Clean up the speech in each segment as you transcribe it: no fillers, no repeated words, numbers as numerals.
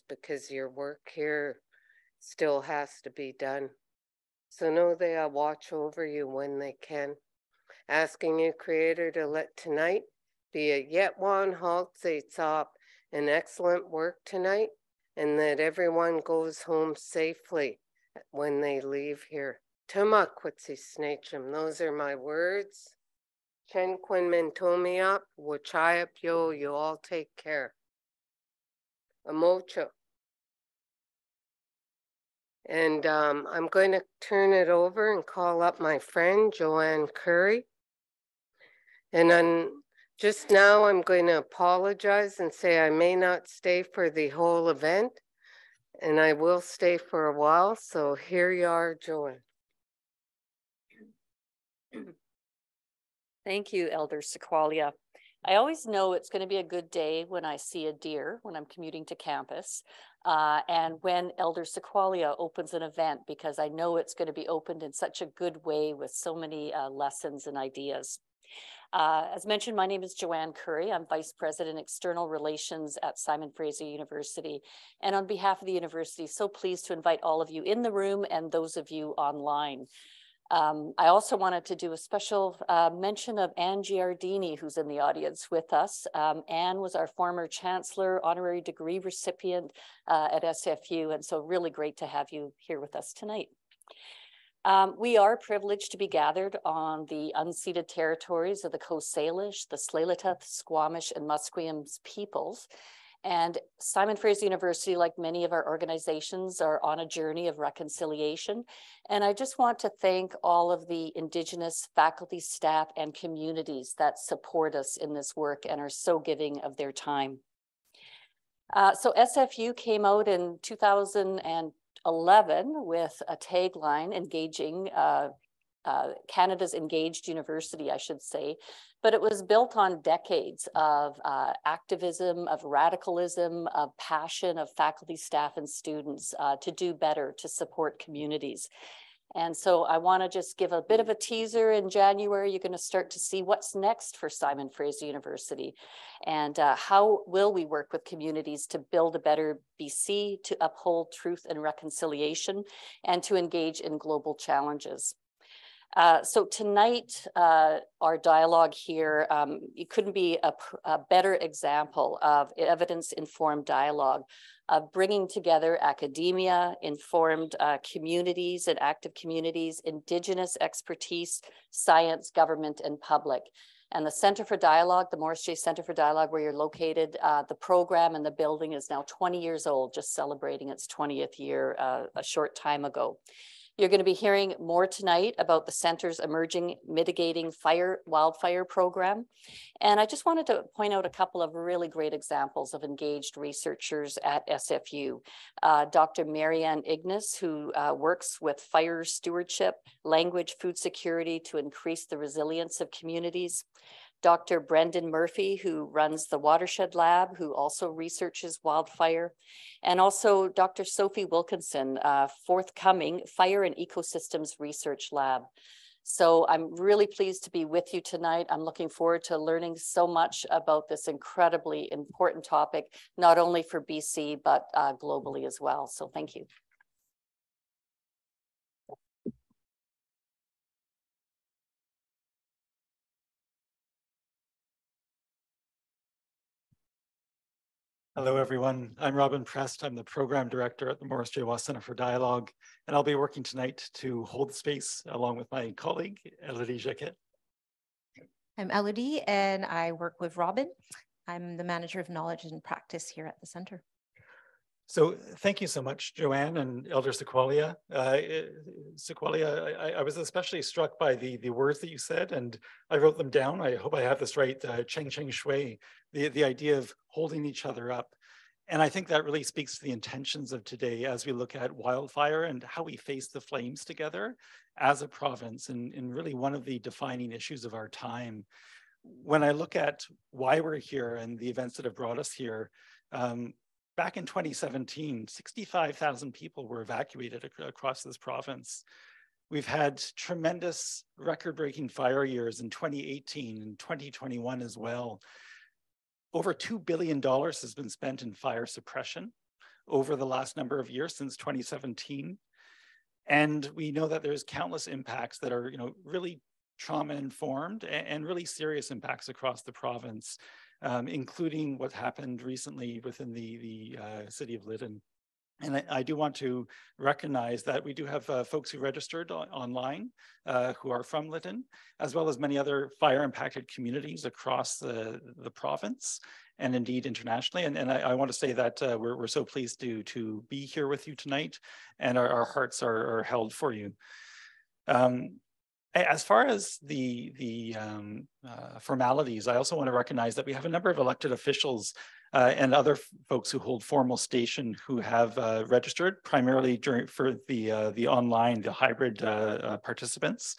because your work here still has to be done. So know they'll watch over you when they can. Asking your Creator to let tonight be a yet one halt up an excellent work tonight, and that everyone goes home safely when they leave here. Tuma kwitsi snachum, those are my words. Chen Quin Mentomiap, Wachayap yo, you all take care. Amocho. And I'm going to turn it over and call up my friend, Joanne Curry. And just now I'm going to apologize and say I may not stay for the whole event, and I will stay for a while. So here you are, Joanne. Thank you, Elder Sequoia. I always know it's going to be a good day when I see a deer when I'm commuting to campus, and when Elder Sequoia opens an event, because I know it's going to be opened in such a good way with so many lessons and ideas. As mentioned, my name is Joanne Curry. I'm Vice President External Relations at Simon Fraser University. And on behalf of the university, so pleased to invite all of you in the room and those of you online. I also wanted to do a special mention of Anne Giardini, who's in the audience with us. Anne was our former chancellor, honorary degree recipient at SFU, and so really great to have you here with us tonight. We are privileged to be gathered on the unceded territories of the Coast Salish, the Tsleil-Waututh, Squamish, and Musqueam peoples. And Simon Fraser University, like many of our organizations, are on a journey of reconciliation. And I just want to thank all of the Indigenous faculty, staff, and communities that support us in this work and are so giving of their time. So SFU came out in 2011 with a tagline, engaging Canada's engaged university, I should say, but it was built on decades of activism, of radicalism, of passion of faculty, staff, and students to do better, to support communities. And so I want to just give a bit of a teaser. In January, you're going to start to see what's next for Simon Fraser University, and how will we work with communities to build a better BC, to uphold truth and reconciliation, and to engage in global challenges. So tonight, our dialogue here, it couldn't be a better example of evidence-informed dialogue, of bringing together academia, informed communities and active communities, Indigenous expertise, science, government, and public. And the Center for Dialogue, the Morris J. Center for Dialogue, where you're located, the program and the building is now 20 years old, just celebrating its 20th year a short time ago. You're going to be hearing more tonight about the center's emerging mitigating wildfire program. And I just wanted to point out a couple of really great examples of engaged researchers at SFU. Dr. Marianne Ignace, who works with fire stewardship, language, food security to increase the resilience of communities. Dr. Brendan Murphy, who runs the Watershed Lab, who also researches wildfire, and also Dr. Sophie Wilkinson, forthcoming Fire and Ecosystems Research Lab. So I'm really pleased to be with you tonight. I'm looking forward to learning so much about this incredibly important topic, not only for BC, but globally as well. So thank you. Hello, everyone. I'm Robin Prest. I'm the program director at the Morris J. Wass Center for Dialogue, and I'll be working tonight to hold the space along with my colleague, Elodie Jacquet. I'm Elodie, and I work with Robin. I'm the manager of knowledge and practice here at the center. So thank you so much, Joanne and Elder Sequoia. I was especially struck by the words that you said, and I wrote them down. I hope I have this right. Cheng Cheng Shui, the idea of holding each other up. And I think that really speaks to the intentions of today as we look at wildfire and how we face the flames together as a province, and really one of the defining issues of our time. When I look at why we're here and the events that have brought us here, back in 2017, 65,000 people were evacuated across this province. We've had tremendous record-breaking fire years in 2018 and 2021 as well. Over $2 billion has been spent in fire suppression. over the last number of years since 2017. And we know that there's countless impacts that are, really trauma-informed and really serious impacts across the province, including what happened recently within the city of Lytton. And I do want to recognize that we do have folks who registered online who are from Lytton, as well as many other fire-impacted communities across the province and indeed internationally. And I want to say that we're so pleased to be here with you tonight, and our hearts are held for you. As far as the formalities, I also want to recognize that we have a number of elected officials and other folks who hold formal station who have registered primarily for the online, the hybrid participants.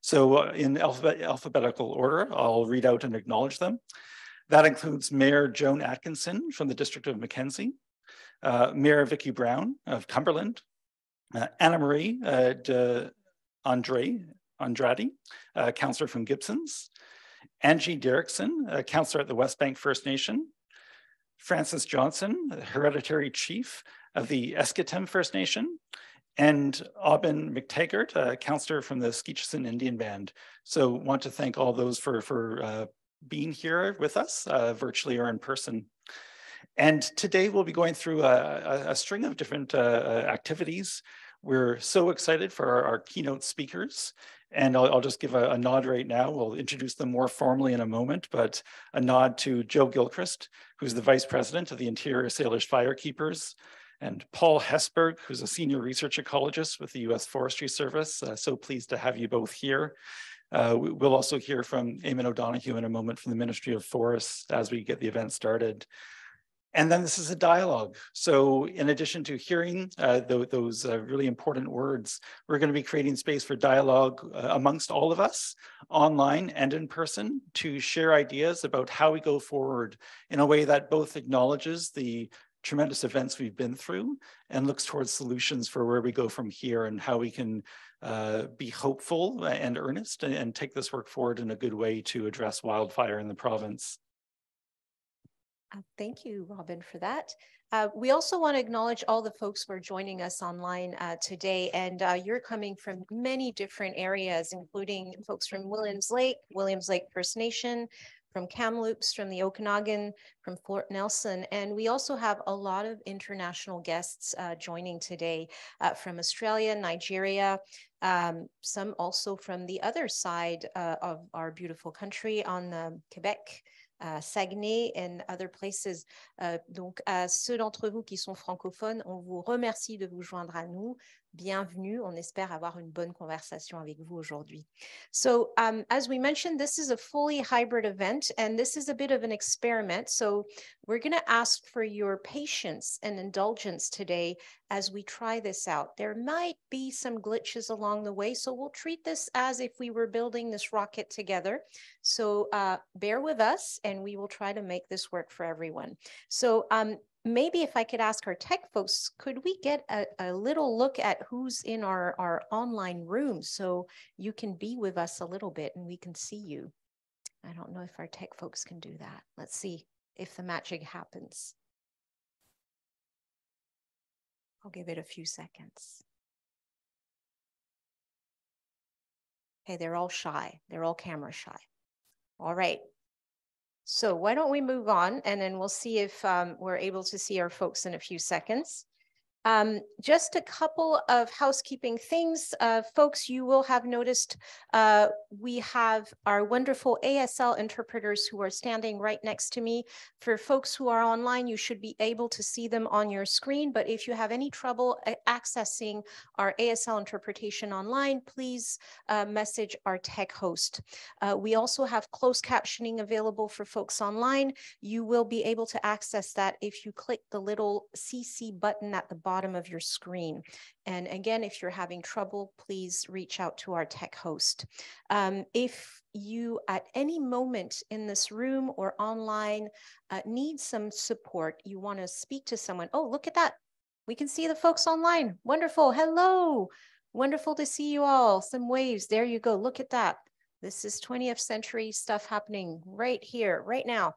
So in alphabetical order, I'll read out and acknowledge them. That includes Mayor Joan Atkinson from the District of Mackenzie, Mayor Vicky Brown of Cumberland, Anna Marie Andrade, councillor from Gibsons, Angie Derrickson, councillor at the West Bank First Nation, Francis Johnson, hereditary chief of the Esquitem First Nation, and Aubin McTaggart, councillor from the Skeetchison Indian Band. So want to thank all those for being here with us, virtually or in person. And today we'll be going through a string of different activities. We're so excited for our keynote speakers. And I'll just give a nod right now. We'll introduce them more formally in a moment, but a nod to Joe Gilchrist, who's the Vice President of the Interior Salish Firekeepers, and Paul Hessburg, who's a Senior Research Ecologist with the U.S. Forestry Service. So pleased to have you both here. We'll also hear from Eamon O'Donoghue in a moment from the Ministry of Forests as we get the event started. And then this is a dialogue. So in addition to hearing those really important words, we're going to be creating space for dialogue amongst all of us, online and in person, to share ideas about how we go forward in a way that both acknowledges the tremendous events we've been through and looks towards solutions for where we go from here and how we can be hopeful and earnest and take this work forward in a good way to address wildfire in the province. Thank you, Robin, for that. We also want to acknowledge all the folks who are joining us online today, and you're coming from many different areas, including folks from Williams Lake First Nation, from Kamloops, from the Okanagan, from Fort Nelson, and we also have a lot of international guests joining today from Australia, Nigeria, some also from the other side of our beautiful country on the Quebec, Saguenay and other places. Donc, à ceux d'entre vous qui sont francophones, on vous remercie de vous joindre à nous. Bienvenue. On espère avoir une bonne conversation avec vous aujourd'hui. So, as we mentioned, this is a fully hybrid event, and this is a bit of an experiment. So we're going to ask for your patience and indulgence today as we try this out. There might be some glitches along the way, so we'll treat this as if we were building this rocket together. So bear with us, and we will try to make this work for everyone. So maybe if I could ask our tech folks, could we get a little look at who's in our online room so you can be with us a little bit and we can see you? I don't know if our tech folks can do that. Let's see if the magic happens. I'll give it a few seconds. Okay, they're all shy. They're all camera shy. All right. So why don't we move on, and then we'll see if we're able to see our folks in a few seconds. Just a couple of housekeeping things. Folks, you will have noticed we have our wonderful ASL interpreters who are standing right next to me. For folks who are online, you should be able to see them on your screen, but if you have any trouble accessing our ASL interpretation online, please message our tech host. We also have closed captioning available for folks online. You will be able to access that if you click the little CC button at the bottom of your screen. And again, if you're having trouble, please reach out to our tech host. If you at any moment in this room or online need some support, you want to speak to someone. Oh, look at that. We can see the folks online. Wonderful. Hello. Wonderful to see you all. Some waves. There you go. Look at that. This is 20th century stuff happening right here, right now.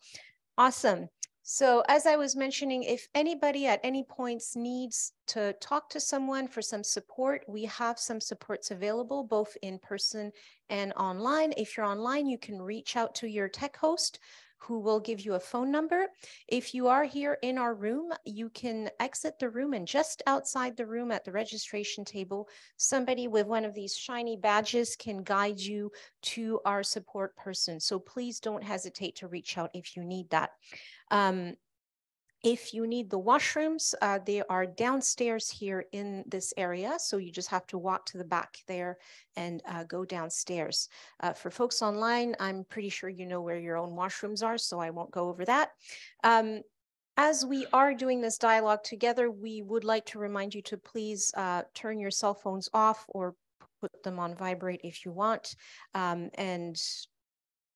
Awesome. So as I was mentioning, if anybody at any points needs to talk to someone for some support, we have some supports available both in person and online. If you're online, you can reach out to your tech host who will give you a phone number. If you are here in our room, you can exit the room, and just outside the room at the registration table, somebody with one of these shiny badges can guide you to our support person. So please don't hesitate to reach out if you need that. If you need the washrooms, they are downstairs here in this area. So you just have to walk to the back there and go downstairs. For folks online, I'm pretty sure you know where your own washrooms are, so I won't go over that. As we are doing this dialogue together, we would like to remind you to please turn your cell phones off or put them on vibrate if you want. And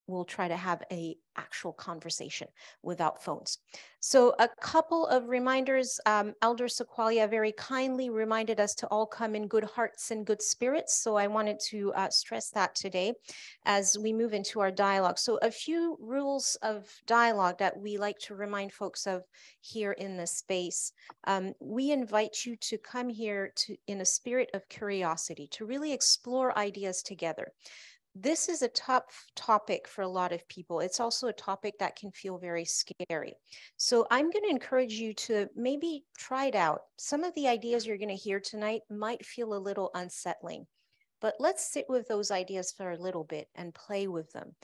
we'll try to have an actual conversation without phones. So a couple of reminders. Elder Sequoia very kindly reminded us to all come in good hearts and good spirits. So I wanted to stress that today as we move into our dialogue. So a few rules of dialogue that we like to remind folks of here in this space. We invite you to come here in a spirit of curiosity, to really explore ideas together. This is a tough topic for a lot of people. It's also a topic that can feel very scary. So I'm going to encourage you to maybe try it out. Some of the ideas you're going to hear tonight might feel a little unsettling, but let's sit with those ideas for a little bit and play with them.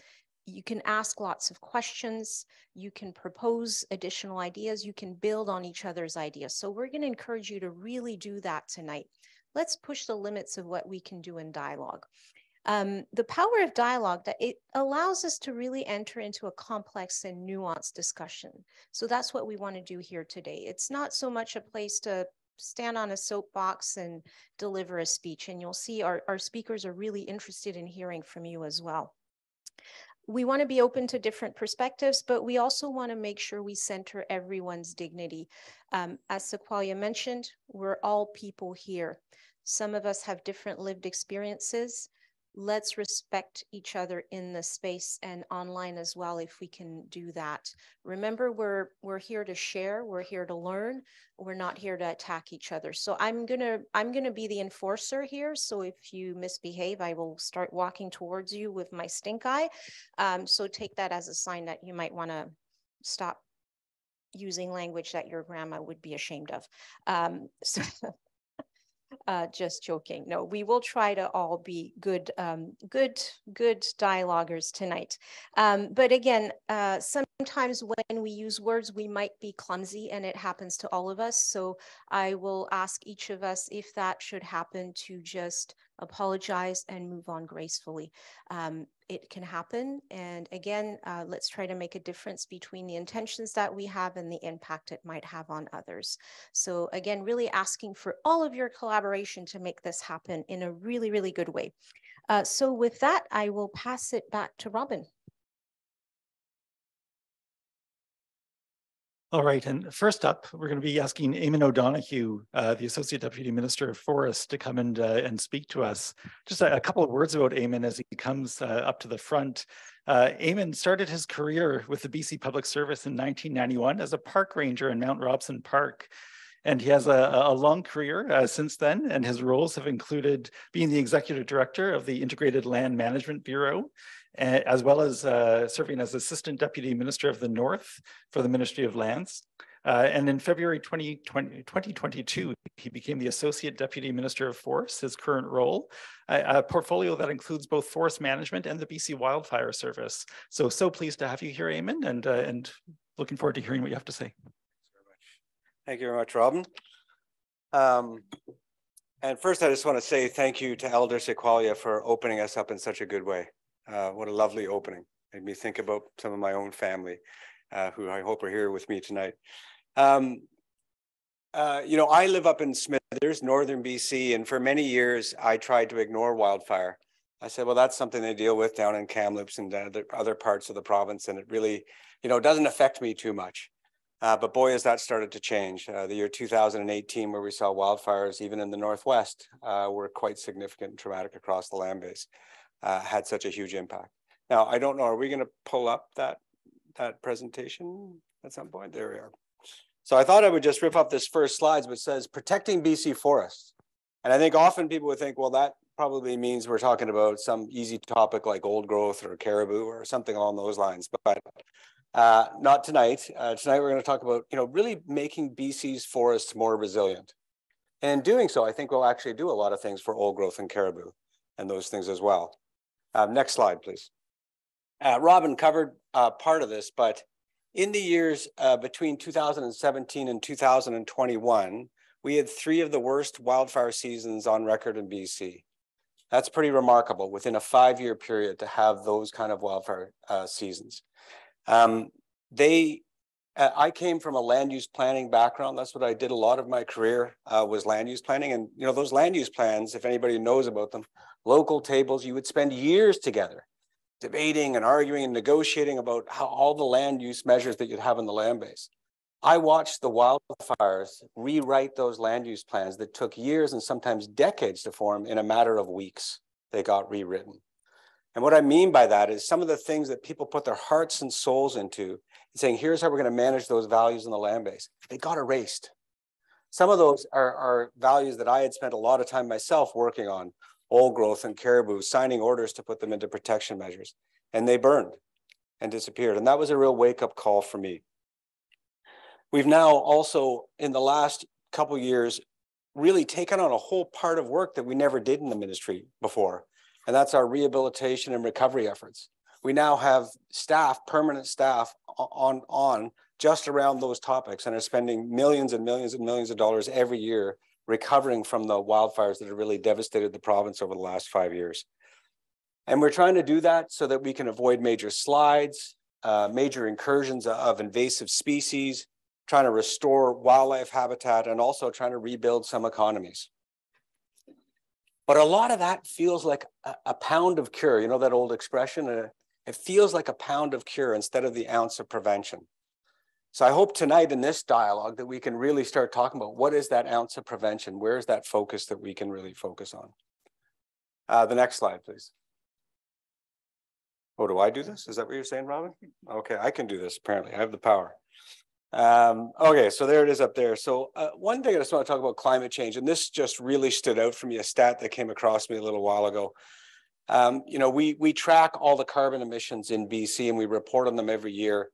You can ask lots of questions. You can propose additional ideas. You can build on each other's ideas. So we're going to encourage you to really do that tonight. Let's push the limits of what we can do in dialogue. The power of dialogue, that it allows us to really enter into a complex and nuanced discussion. So that's what we want to do here today. It's not so much a place to stand on a soapbox and deliver a speech. And you'll see our speakers are really interested in hearing from you as well. We want to be open to different perspectives, but we also want to make sure we center everyone's dignity. As Sequoia mentioned, we're all people here. Some of us have different lived experiences. Let's respect each other in the space and online as well, if we can do that. Remember, we're here to share, we're here to learn, we're not here to attack each other. So I'm gonna be the enforcer here. So if you misbehave, I will start walking towards you with my stink eye. So take that as a sign that you might want to stop using language that your grandma would be ashamed of. Just joking. No, we will try to all be good dialoguers tonight. But again, sometimes when we use words, we might be clumsy, and it happens to all of us. So I will ask each of us, if that should happen, to just apologize and move on gracefully. It can happen. And again, let's try to make a difference between the intentions that we have and the impact it might have on others. So again, really asking for all of your collaboration to make this happen in a really, really good way. So with that, I will pass it back to Robin. All right, and first up, we're going to be asking Eamon O'Donoghue, the Associate Deputy Minister of Forests, to come and speak to us. Just a couple of words about Eamon as he comes up to the front. Eamon started his career with the BC Public Service in 1991 as a park ranger in Mount Robson Park. And he has a long career since then, and his roles have included being the Executive Director of the Integrated Land Management Bureau, as well as serving as Assistant Deputy Minister of the North for the Ministry of Lands. And in February 2022, he became the Associate Deputy Minister of Forests, his current role, a portfolio that includes both forest management and the BC Wildfire Service. So pleased to have you here, Eamon, and looking forward to hearing what you have to say. Thank you very much, Robin. And first, I just want to say thank you to Elder Sequoia for opening us up in such a good way. What a lovely opening. Made me think about some of my own family, who I hope are here with me tonight. You know, I live up in Smithers, northern BC, and for many years, I tried to ignore wildfire. I said, well, that's something they deal with down in Kamloops and other parts of the province, and it really, you know, doesn't affect me too much. But boy, has that started to change. The year 2018, where we saw wildfires, even in the Northwest, were quite significant and traumatic across the land base, had such a huge impact. Now, I don't know, are we going to pull up that presentation? at some point? There we are. So I thought I would just rip up this first slide, which says protecting BC forests. And I think often people would think, well, that probably means we're talking about some easy topic like old growth or caribou or something along those lines, but not tonight. Tonight we're going to talk about, really making BC's forests more resilient. And in doing so, I think we'll actually do a lot of things for old growth and caribou and those things as well. Next slide, please. Robin covered part of this, but in the years between 2017 and 2021, we had 3 of the worst wildfire seasons on record in BC. That's pretty remarkable within a 5-year period to have those kind of wildfire seasons. I came from a land use planning background. That's what I did a lot of my career was land use planning. And those land use plans, if anybody knows about them, local tables, you would spend years together debating and arguing and negotiating about how all the land use measures that you'd have in the land base. I watched the wildfires rewrite those land use plans that took years and sometimes decades to form in a matter of weeks. They got rewritten. And what I mean by that is some of the things that people put their hearts and souls into and saying, here's how we're going to manage those values in the land base. They got erased. Some of those are values that I had spent a lot of time myself working on, old growth and caribou, signing orders to put them into protection measures. And they burned and disappeared. And that was a real wake-up call for me. We've now also, in the last couple of years, really taken on a whole part of work that we never did in the ministry before. And that's our rehabilitation and recovery efforts. We now have staff, permanent staff on just around those topics and are spending millions and millions and millions of dollars every year recovering from the wildfires that have really devastated the province over the last 5 years. And we're trying to do that so that we can avoid major slides, major incursions of invasive species, trying to restore wildlife habitat, and also trying to rebuild some economies. But a lot of that feels like a pound of cure. You know that old expression? It feels like a pound of cure instead of the ounce of prevention. So I hope tonight in this dialogue that we can really start talking about what is that ounce of prevention? Where is that focus that we can really focus on? The next slide, please. Oh, do I do this? Is that what you're saying, Robin? Okay, I can do this, apparently. I have the power. Okay, so there it is up there. So one thing I just want to talk about climate change, and this just really stood out for me, a stat that came across me a little while ago. We track all the carbon emissions in BC and we report on them every year.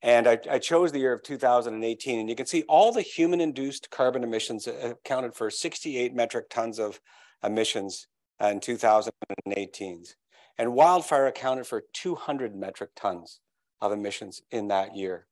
And I chose the year of 2018, and you can see all the human-induced carbon emissions accounted for 68 metric tons of emissions in 2018. And wildfire accounted for 200 metric tons of emissions in that year.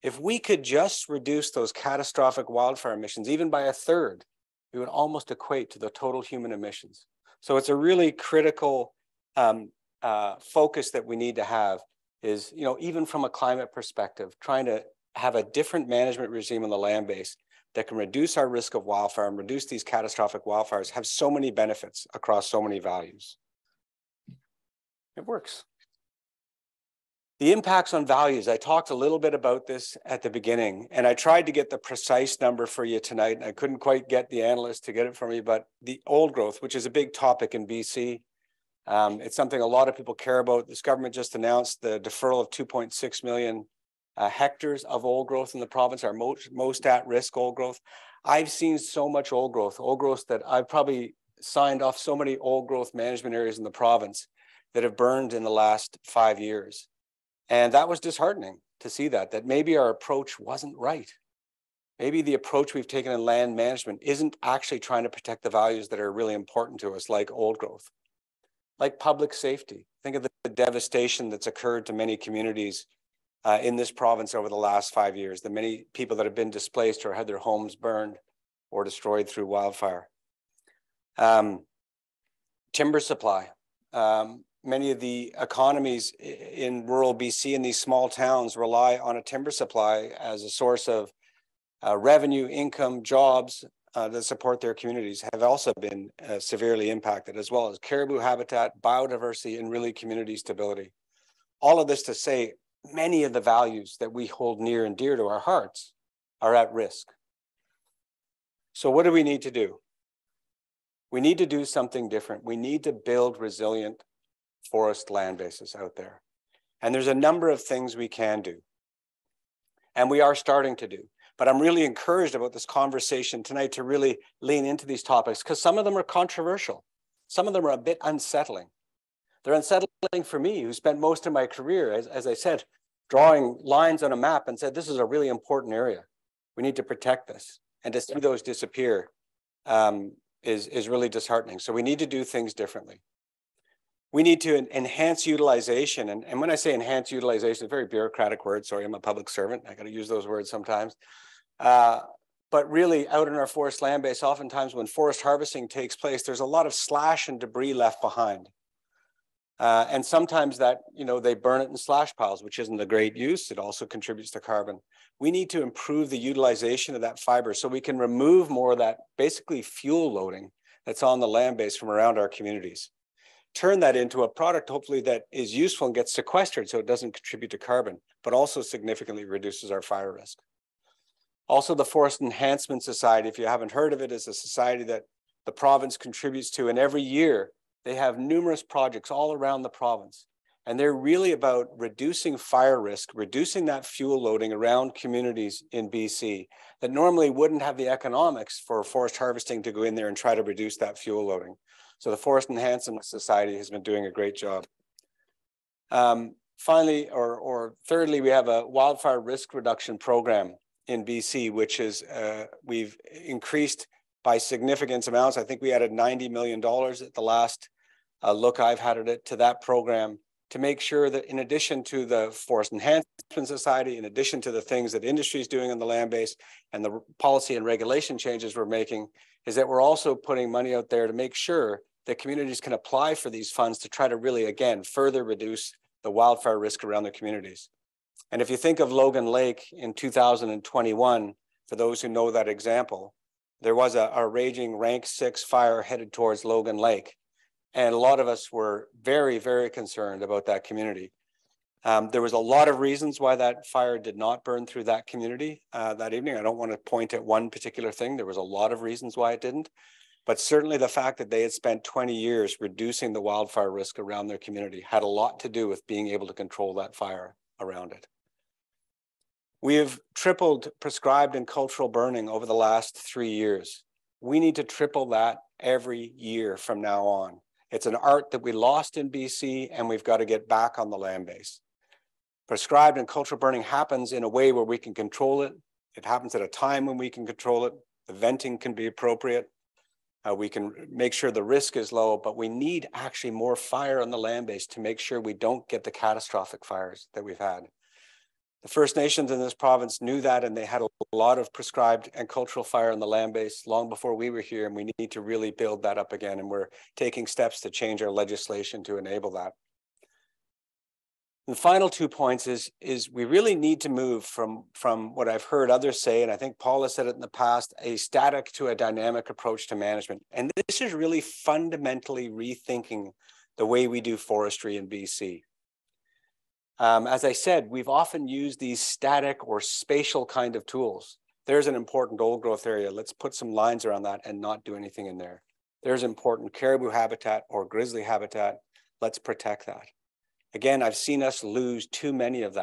If we could just reduce those catastrophic wildfire emissions, even by 1/3, it would almost equate to the total human emissions. So it's a really critical focus that we need to have is, even from a climate perspective, trying to have a different management regime on the land base that can reduce our risk of wildfire and reduce these catastrophic wildfires have so many benefits across so many values. It works. The impacts on values, I talked a little bit about this at the beginning, and I tried to get the precise number for you tonight, and I couldn't quite get the analyst to get it for me, but the old growth, which is a big topic in BC, it's something a lot of people care about. This government just announced the deferral of 2.6 million hectares of old growth in the province, our most at-risk old growth. I've seen so much old growth that I've probably signed off so many old growth management areas in the province that have burned in the last 5 years. And that was disheartening to see that maybe our approach wasn't right. Maybe the approach we've taken in land management isn't actually trying to protect the values that are really important to us, like old growth, like public safety. Think of the devastation that's occurred to many communities in this province over the last 5 years, the many people that have been displaced or had their homes burned or destroyed through wildfire. Timber supply. Many of the economies in rural BC and these small towns rely on a timber supply as a source of revenue, income, jobs that support their communities have also been severely impacted, as well as caribou habitat, biodiversity, and really community stability. All of this to say, many of the values that we hold near and dear to our hearts are at risk. So what do we need to do? We need to do something different. We need to build resilient forest land bases out there. And there's a number of things we can do. And we are starting to do. But I'm really encouraged about this conversation tonight to really lean into these topics, because some of them are controversial. Some of them are a bit unsettling. They're unsettling for me, who spent most of my career, as I said, drawing lines on a map and said, this is a really important area. We need to protect this. And to see those disappear is really disheartening. So we need to do things differently. We need to enhance utilization. And when I say enhance utilization, it's a very bureaucratic word. Sorry, I'm a public servant. I got to use those words sometimes. But really, out in our forest land base, oftentimes when forest harvesting takes place, there's a lot of slash and debris left behind. And sometimes that, they burn it in slash piles, which isn't a great use. It also contributes to carbon. We need to improve the utilization of that fiber so we can remove more of that basically fuel loading that's on the land base from around our communities. Turn that into a product, hopefully, that is useful and gets sequestered so it doesn't contribute to carbon, but also significantly reduces our fire risk. Also, the Forest Enhancement Society, if you haven't heard of it, is a society that the province contributes to, and every year they have numerous projects all around the province. And they're really about reducing fire risk, reducing that fuel loading around communities in BC that normally wouldn't have the economics for forest harvesting to go in there and try to reduce that fuel loading. So the Forest Enhancement Society has been doing a great job. Finally, or thirdly, we have a wildfire risk reduction program in BC, which is, we've increased by significant amounts. I think we added $90 million at the last look I've had at it to that program to make sure that in addition to the Forest Enhancement Society, in addition to the things that industry is doing on the land base and the policy and regulation changes we're making, is that we're also putting money out there to make sure that communities can apply for these funds to try to really, again, further reduce the wildfire risk around their communities. And if you think of Logan Lake in 2021, for those who know that example, there was a raging rank 6 fire headed towards Logan Lake. And a lot of us were very, very concerned about that community. There was a lot of reasons why that fire did not burn through that community that evening. I don't want to point at one particular thing. There was a lot of reasons why it didn't. But certainly the fact that they had spent 20 years reducing the wildfire risk around their community had a lot to do with being able to control that fire around it. We have tripled prescribed and cultural burning over the last 3 years. We need to triple that every year from now on. It's an art that we lost in BC, and we've got to get back on the land base. Prescribed and cultural burning happens in a way where we can control it. It happens at a time when we can control it. The venting can be appropriate. We can make sure the risk is low, but we need actually more fire on the land base to make sure we don't get the catastrophic fires that we've had. The First Nations in this province knew that, and they had a lot of prescribed and cultural fire on the land base long before we were here, and we need to really build that up again, and we're taking steps to change our legislation to enable that. The final 2 points is we really need to move from what I've heard others say, and I think Paul has said it in the past, a static to a dynamic approach to management. And this is really fundamentally rethinking the way we do forestry in BC. As I said, we've often used these static or spatial kind of tools. There's an important old growth area. Let's put some lines around that and not do anything in there. There's important caribou habitat or grizzly habitat. Let's protect that. Again, I've seen us lose too many of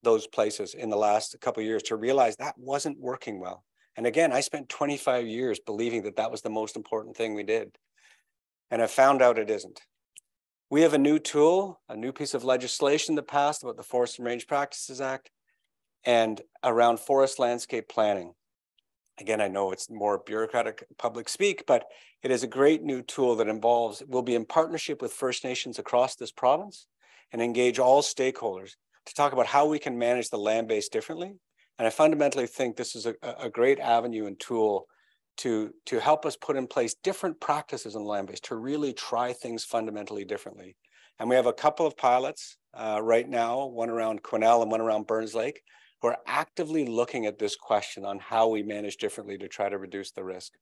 those places in the last couple of years to realize that wasn't working well. And again, I spent 25 years believing that that was the most important thing we did. And I found out it isn't. We have a new tool, a new piece of legislation that passed about the Forest and Range Practices Act and around forest landscape planning. Again, I know it's more bureaucratic public speak, but it is a great new tool that will be in partnership with First Nations across this province and engage all stakeholders to talk about how we can manage the land base differently. And I fundamentally think this is a great avenue and tool to help us put in place different practices on the land base, to really try things fundamentally differently. And we have a couple of pilots right now, one around Quesnel and one around Burns Lake, who are actively looking at this question on how we manage differently to try to reduce the risk.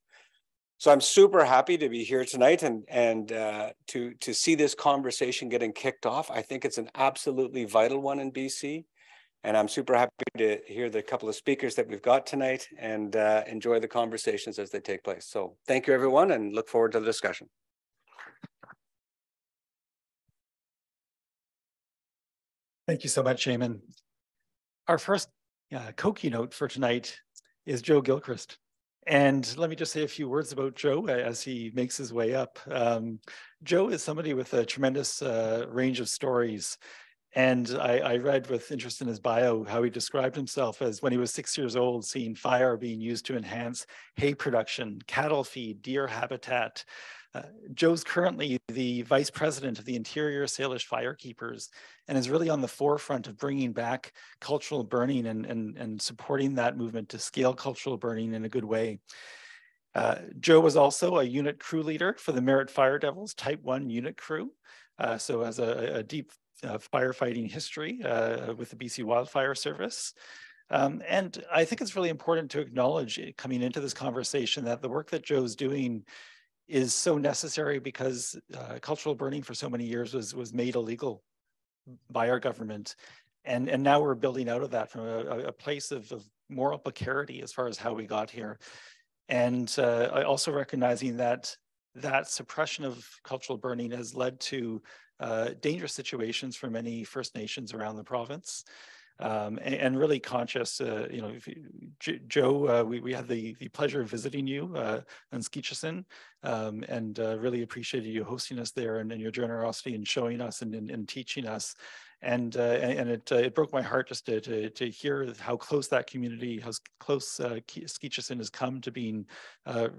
So I'm super happy to be here tonight and to see this conversation getting kicked off. I think it's an absolutely vital one in BC. And I'm super happy to hear the couple of speakers that we've got tonight and enjoy the conversations as they take place. So thank you, everyone, and look forward to the discussion. Thank you so much, Eamon. Our first co-keynote for tonight is Joe Gilchrist. And let me just say a few words about Joe as he makes his way up. Joe is somebody with a tremendous range of stories. And I read with interest in his bio how he described himself as when he was 6 years old, seeing fire being used to enhance hay production, cattle feed, deer habitat. Joe's currently the vice president of the Interior Salish Firekeepers and is really on the forefront of bringing back cultural burning and supporting that movement to scale cultural burning in a good way. Joe was also a unit crew leader for the Merritt Fire Devils Type 1 unit crew. So has a deep firefighting history with the BC Wildfire Service. And I think it's really important to acknowledge coming into this conversation that the work that Joe's doing is so necessary because cultural burning for so many years was made illegal by our government. And now we're building out of that from a place of moral precarity as far as how we got here. And I also recognizing that suppression of cultural burning has led to dangerous situations for many First Nations around the province. And really conscious, Joe, we had the pleasure of visiting you in Skeetchison, and really appreciated you hosting us there and your generosity in showing us and teaching us. And it broke my heart just to hear how close that community, how close Skeetchison has come to being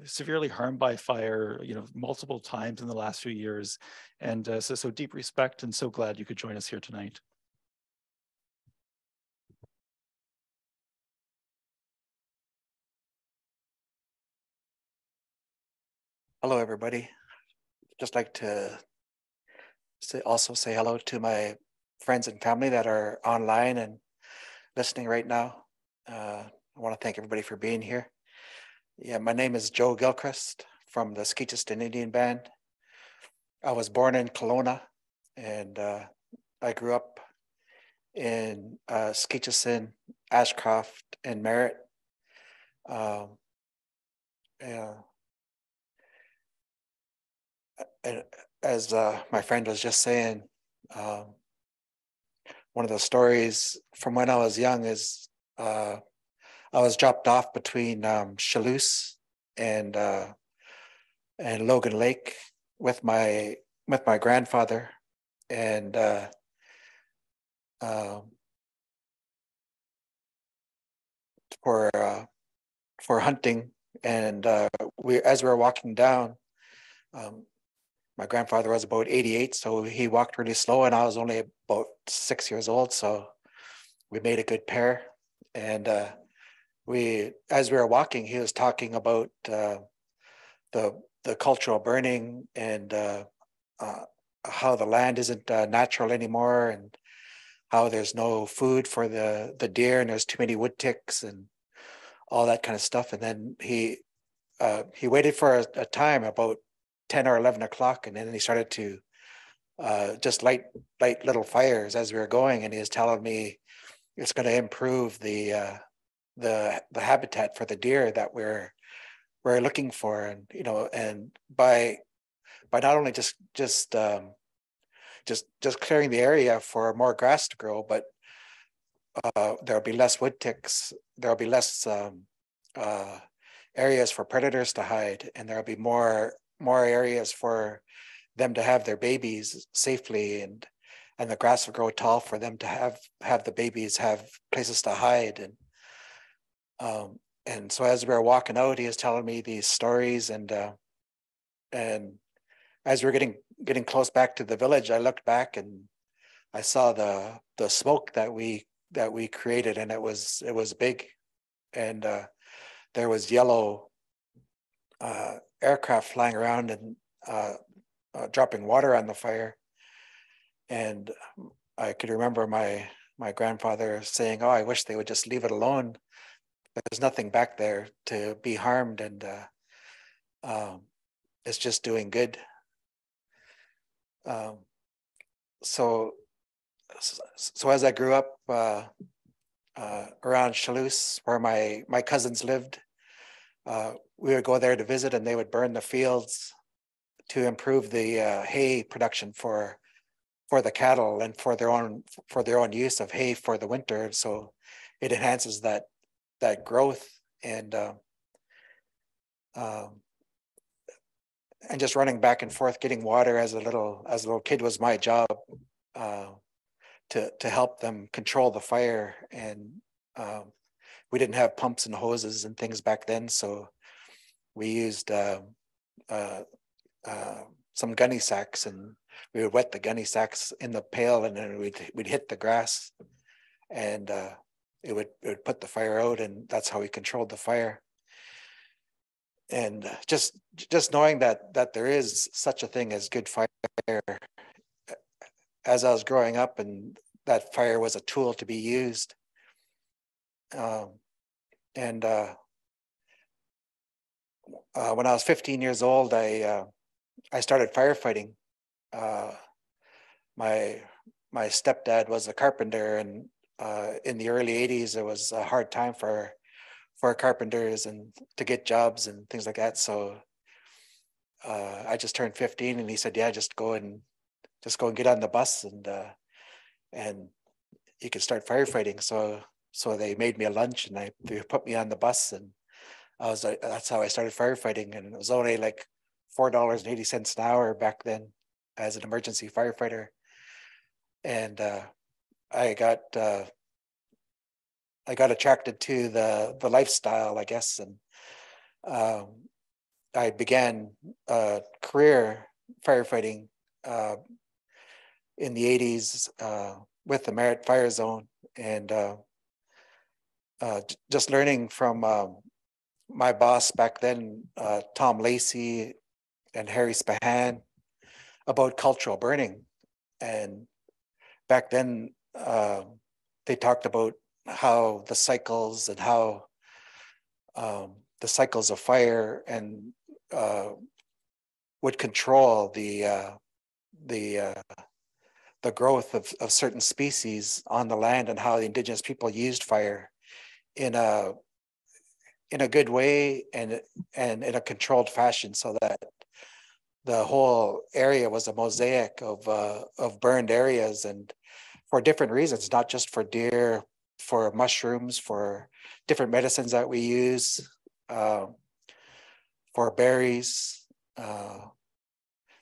severely harmed by fire, multiple times in the last few years. And so deep respect, and so glad you could join us here tonight. Hello, everybody. Just like to also say hello to my friends and family that are online and listening right now. I want to thank everybody for being here. Yeah, my name is Joe Gilchrist from the Skeetchison Indian Band. I was born in Kelowna, and I grew up in Skeetchison, Ashcroft, and Merritt. And as my friend was just saying, one of the stories from when I was young is I was dropped off between Chalouse and Logan Lake with my grandfather, and for hunting. And as we were walking down, my grandfather was about 88, so he walked really slow, and I was only about 6 years old, so we made a good pair. And as we were walking, he was talking about the cultural burning and how the land isn't natural anymore, and how there's no food for the deer, and there's too many wood ticks and all that kind of stuff. And then he waited for a time about 10 or 11 o'clock, and then he started to just light little fires as we were going, and he was telling me it's going to improve the habitat for the deer that we're looking for. And and by not only just clearing the area for more grass to grow, but there'll be less wood ticks, there'll be less areas for predators to hide, and there'll be more areas for them to have their babies safely, and the grass will grow tall for them to have the babies have places to hide. And so as we were walking out, he was telling me these stories, and as we were getting close back to the village, I looked back and I saw the smoke that we created, and it was big, and there was yellow aircraft flying around and dropping water on the fire. And I could remember my grandfather saying, "Oh, I wish they would just leave it alone. There's nothing back there to be harmed, and it's just doing good." So as I grew up around Chalouse, where my cousins lived, we would go there to visit, and they would burn the fields to improve the hay production for the cattle and for their own use of hay for the winter. So it enhances that growth. And just running back and forth getting water as a little kid was my job, to help them control the fire. And we didn't have pumps and hoses and things back then, so we used some gunny sacks, and we would wet the gunny sacks in the pail, and then we'd hit the grass, and it would put the fire out, and that's how we controlled the fire. And just knowing that there is such a thing as good fire, as I was growing up, and that fire was a tool to be used. When I was 15 years old, I started firefighting. My stepdad was a carpenter, and in the early 80s, it was a hard time for carpenters and to get jobs and things like that. So I just turned 15, and he said, "Yeah, just go and get on the bus, and you can start firefighting." So they made me a lunch, and they put me on the bus, and that's how I started firefighting. And it was only like $4.80 an hour back then as an emergency firefighter. And I got attracted to the lifestyle, I guess, and I began a career firefighting in the 80s with the Merritt Fire Zone, and just learning from my boss back then, Tom Lacey and Harry Spahan, about cultural burning. And back then, they talked about how the cycles and how the cycles of fire and would control the growth of certain species on the land, and how the indigenous people used fire in a good way and in a controlled fashion, so that the whole area was a mosaic of burned areas, and for different reasons, not just for deer, for mushrooms, for different medicines that we use, for berries. There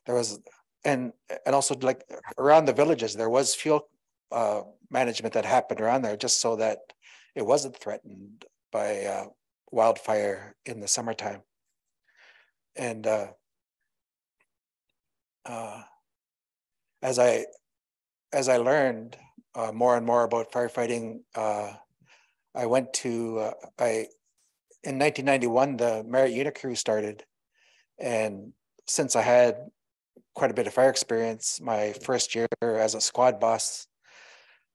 was, and also, like, around the villages, there was fuel management that happened around there, just so that it wasn't threatened by wildfire in the summertime. And as I learned more and more about firefighting, I went to in 1991, the Merritt Unit Crew started, and since I had quite a bit of fire experience, my first year as a squad boss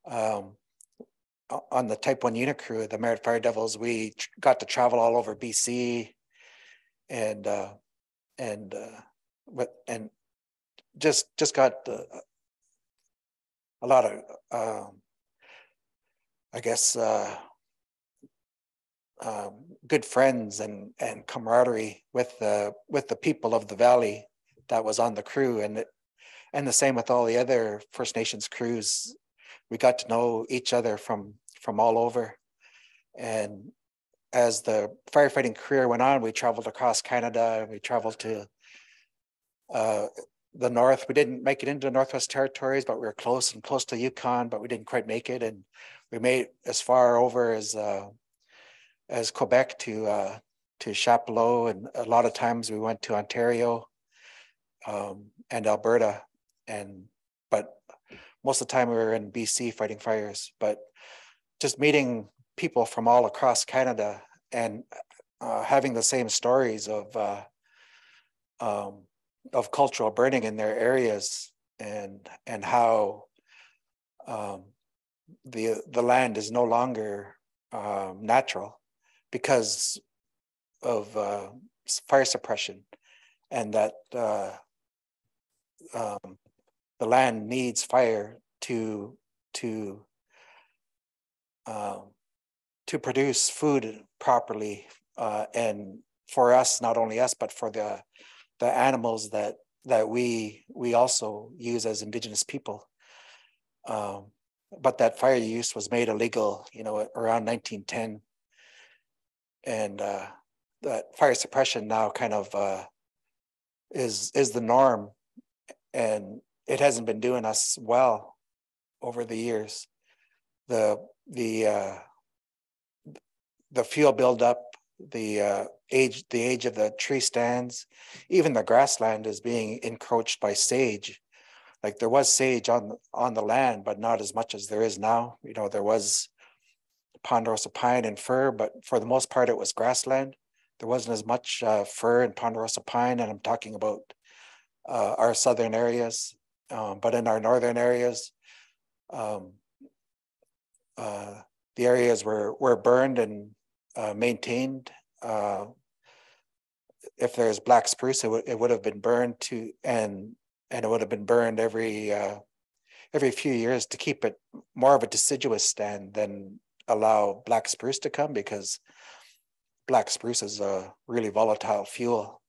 on the Type 1 Unit Crew, the Merritt Fire Devils, we got to travel all over BC, and just got a lot of I guess good friends and camaraderie with the people of the valley that was on the crew, and the same with all the other First Nations crews. We got to know each other from all over. And as the firefighting career went on, we traveled across Canada, and we traveled to the north. We didn't make it into the Northwest Territories, but we were close to Yukon, but we didn't quite make it. And we made as far over as Quebec to Chapleau, and a lot of times we went to Ontario and Alberta, but most of the time we were in BC fighting fires. But just meeting people from all across Canada and having the same stories of cultural burning in their areas, and how the land is no longer natural because of fire suppression, and that the land needs fire to produce food properly, and for us, not only us, but for the animals that we also use as Indigenous people. but that fire use was made illegal, around 1910. And that fire suppression now kind of is the norm, and it hasn't been doing us well over the years. The fuel buildup, the age of the tree stands, even the grassland is being encroached by sage. Like there was sage on the land, but not as much as there is now. There was ponderosa pine and fir, but for the most part, it was grassland. There wasn't as much fir and ponderosa pine, and I'm talking about our southern areas. But in our northern areas, the areas were burned and maintained. If there's black spruce, it would have been burned to, and it would have been burned every few years to keep it more of a deciduous stand than allow black spruce to come, because black spruce is a really volatile fuel.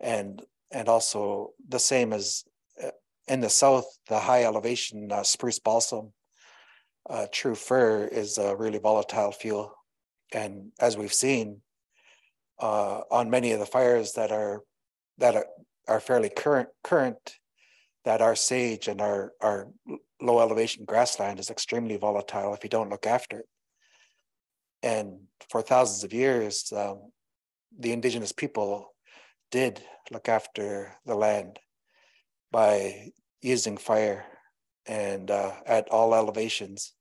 And also the same as in the south, the high elevation spruce balsam, true fir is a really volatile fuel. And as we've seen on many of the fires that are fairly current, that our sage and our low elevation grassland is extremely volatile if you don't look after it. And for thousands of years, the indigenous people did look after the land by using fire and at all elevations.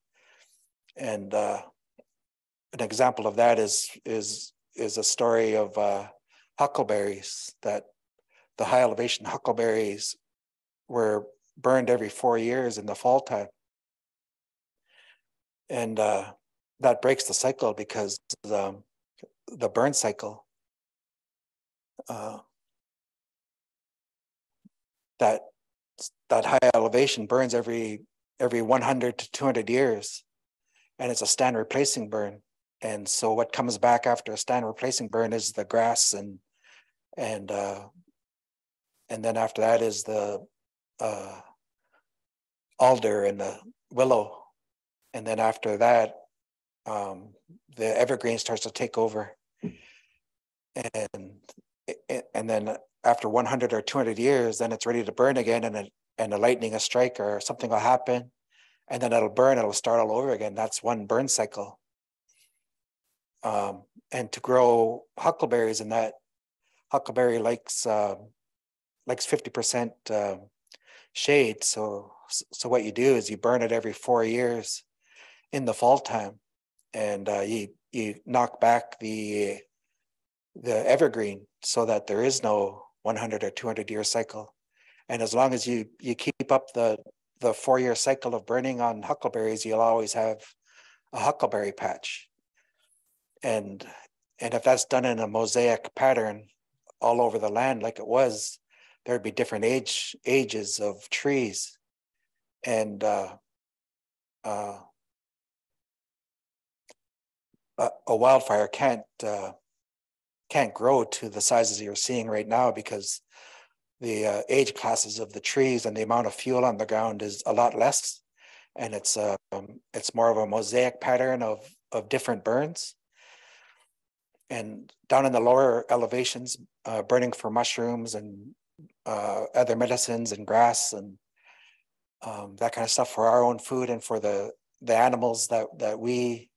And an example of that is a story of huckleberries, that the high elevation huckleberries were burned every 4 years in the fall time. And that breaks the cycle, because the burn cycle, that high elevation burns every 100 to 200 years, and it's a stand replacing burn. And so what comes back after a stand replacing burn is the grass, and then after that is the alder and the willow, and then after that the evergreen starts to take over, and then after 100 or 200 years, then it's ready to burn again, and a lightning, a strike, or something will happen, and then it'll burn. It'll start all over again. That's one burn cycle. And to grow huckleberries, in that huckleberry likes 50% shade. So what you do is you burn it every 4 years in the fall time, and you knock back the evergreen so that there is no 100 or 200 year cycle. And as long as you keep up the 4 year cycle of burning on huckleberries, you'll always have a huckleberry patch. And if that's done in a mosaic pattern all over the land like it was, there'd be different ages of trees. And a wildfire can't grow to the sizes you're seeing right now, because the age classes of the trees and the amount of fuel on the ground is a lot less, and it's more of a mosaic pattern of different burns. And down in the lower elevations, burning for mushrooms and other medicines and grass and that kind of stuff for our own food and for the animals that we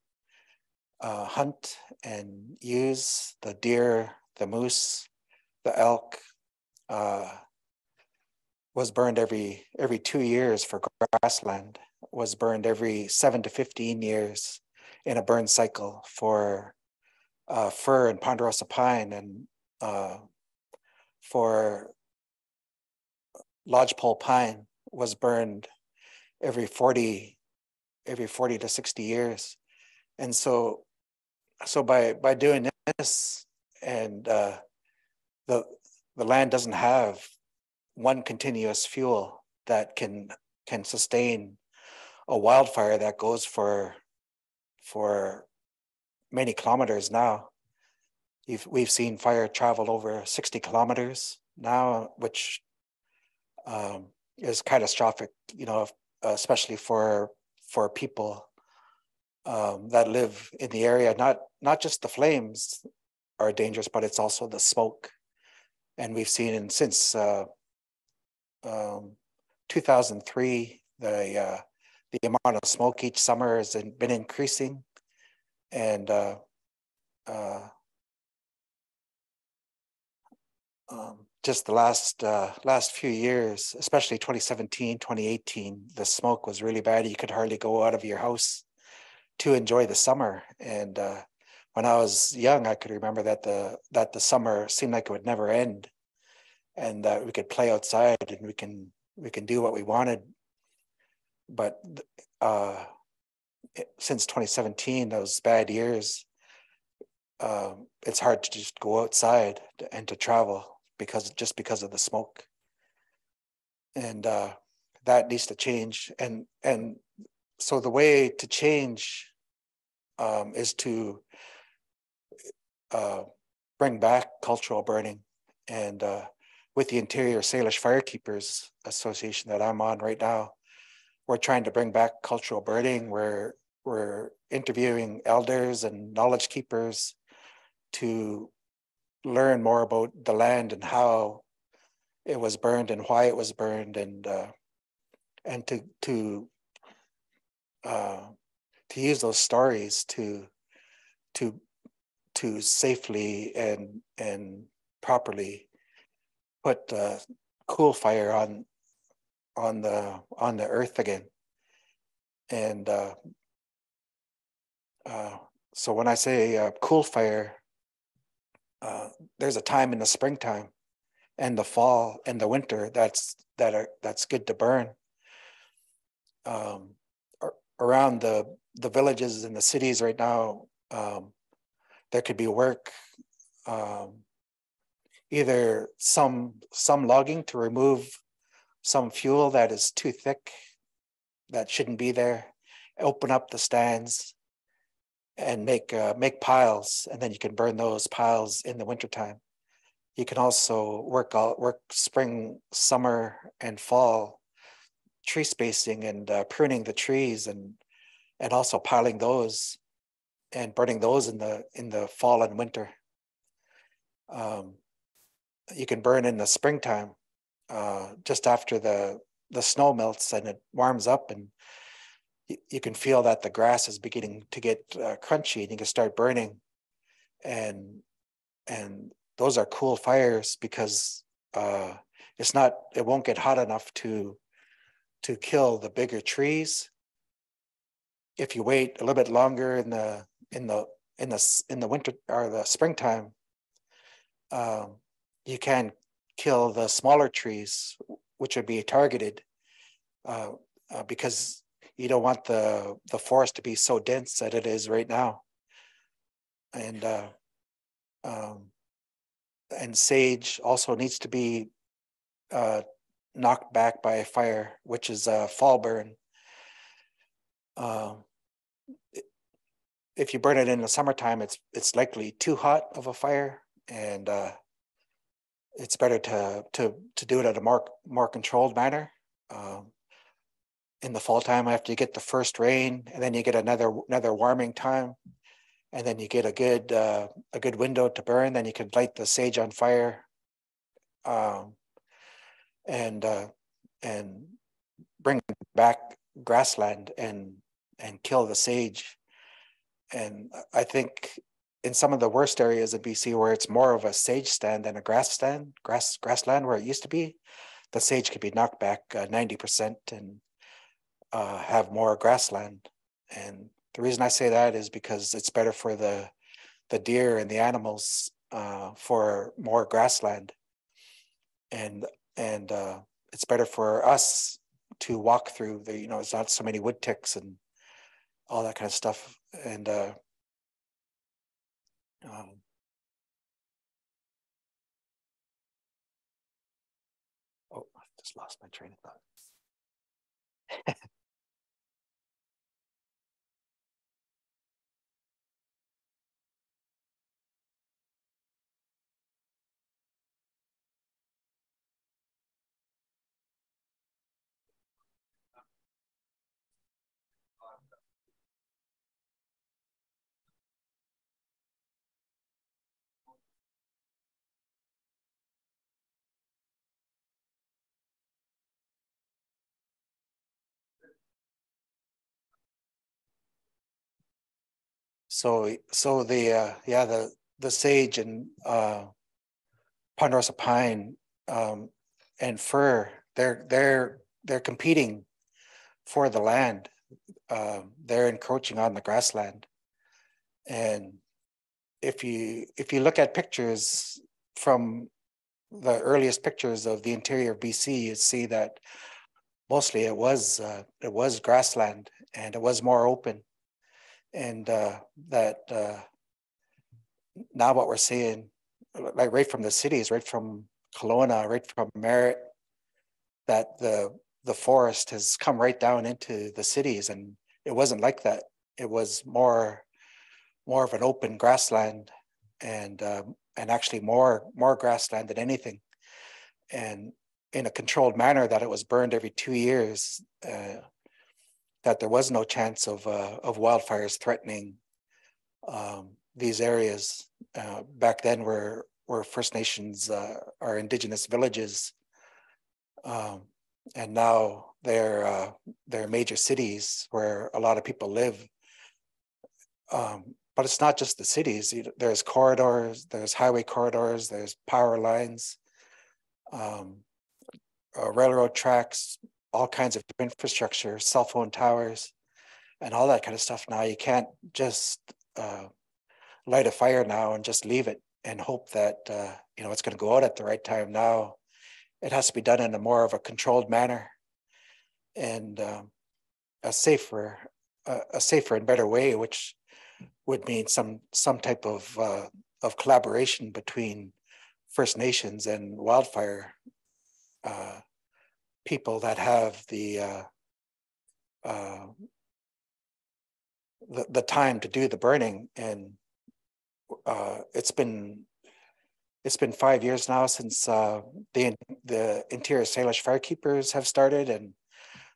hunt and use, the deer, the moose, the elk, was burned every 2 years for grassland, was burned every 7 to 15 years in a burn cycle for fir and ponderosa pine, and for lodgepole pine was burned every 40 to 60 years. And so by doing this, and the land doesn't have one continuous fuel that can sustain a wildfire that goes for many kilometers now. We've seen fire travel over 60 kilometers now, which is catastrophic, especially for for people that live in the area. Not just the flames are dangerous, but it's also the smoke. And we've seen since 2003, the amount of smoke each summer has been increasing, and just the last few years, especially 2017, 2018, the smoke was really bad. You could hardly go out of your house to enjoy the summer. And when I was young, I could remember that the summer seemed like it would never end, and that we could play outside and we can do what we wanted. But since 2017, those bad years, it's hard to just go outside and to travel because of the smoke, and that needs to change. And so the way to change is to bring back cultural burning. And with the Interior Salish Firekeepers Association that I'm on right now, we're trying to bring back cultural burning. We're interviewing elders and knowledge keepers to learn more about the land and how it was burned and why it was burned, and to use those stories to safely and properly put cool fire on the earth again. And so when I say cool fire, there's a time in the springtime and the fall and the winter that's good to burn. Around the villages and the cities right now, there could be work, either some logging to remove some fuel that is too thick, that shouldn't be there, open up the stands and make piles, and then you can burn those piles in the wintertime. You can also work spring, summer, and fall tree spacing and pruning the trees, and also piling those and burning those in the fall and winter. You can burn in the springtime, just after the snow melts and it warms up, and you can feel that the grass is beginning to get crunchy, and you can start burning. And those are cool fires because it won't get hot enough to kill the bigger trees. If you wait a little bit longer in the winter or the springtime, you can kill the smaller trees, which would be targeted, because you don't want the forest to be so dense that it is right now. And sage also needs to be knocked back by a fire, which is a fall burn. If you burn it in the summertime, it's likely too hot of a fire, and it's better to do it at a more controlled manner. In the fall time, after you get the first rain, and then you get another warming time, and then you get a good window to burn, then you can light the sage on fire, and bring back grassland and kill the sage. And I think in some of the worst areas of BC where it's more of a sage stand than a grassland where it used to be, the sage could be knocked back 90% and have more grassland. And the reason I say that is because it's better for the deer and the animals for more grassland, and it's better for us to walk through it's not so many wood ticks and all that kind of stuff. And oh, I just lost my train of thought. So the sage and ponderosa pine and fir, they're competing for the land. They're encroaching on the grassland. And if you look at pictures from the earliest pictures of the interior of BC, you see that mostly it was grassland, and it was more open. And now what we're seeing, like right from the cities, right from Kelowna, right from Merritt, that the forest has come right down into the cities, and it wasn't like that. It was more of an open grassland, and actually more grassland than anything, and in a controlled manner, that it was burned every 2 years, that there was no chance of wildfires threatening these areas. Back then were First Nations, our Indigenous villages, and now they're major cities where a lot of people live. But it's not just the cities. There's corridors, there's highway corridors, there's power lines, railroad tracks, all kinds of infrastructure, cell phone towers, and all that kind of stuff. Now you can't just light a fire now and just leave it and hope that it's going to go out at the right time. Now it has to be done in a more of a controlled manner, and a safer and better way, which would mean some type of collaboration between First Nations and wildfire people that have the time to do the burning. And it's been 5 years now since the Interior Salish Firekeepers have started, and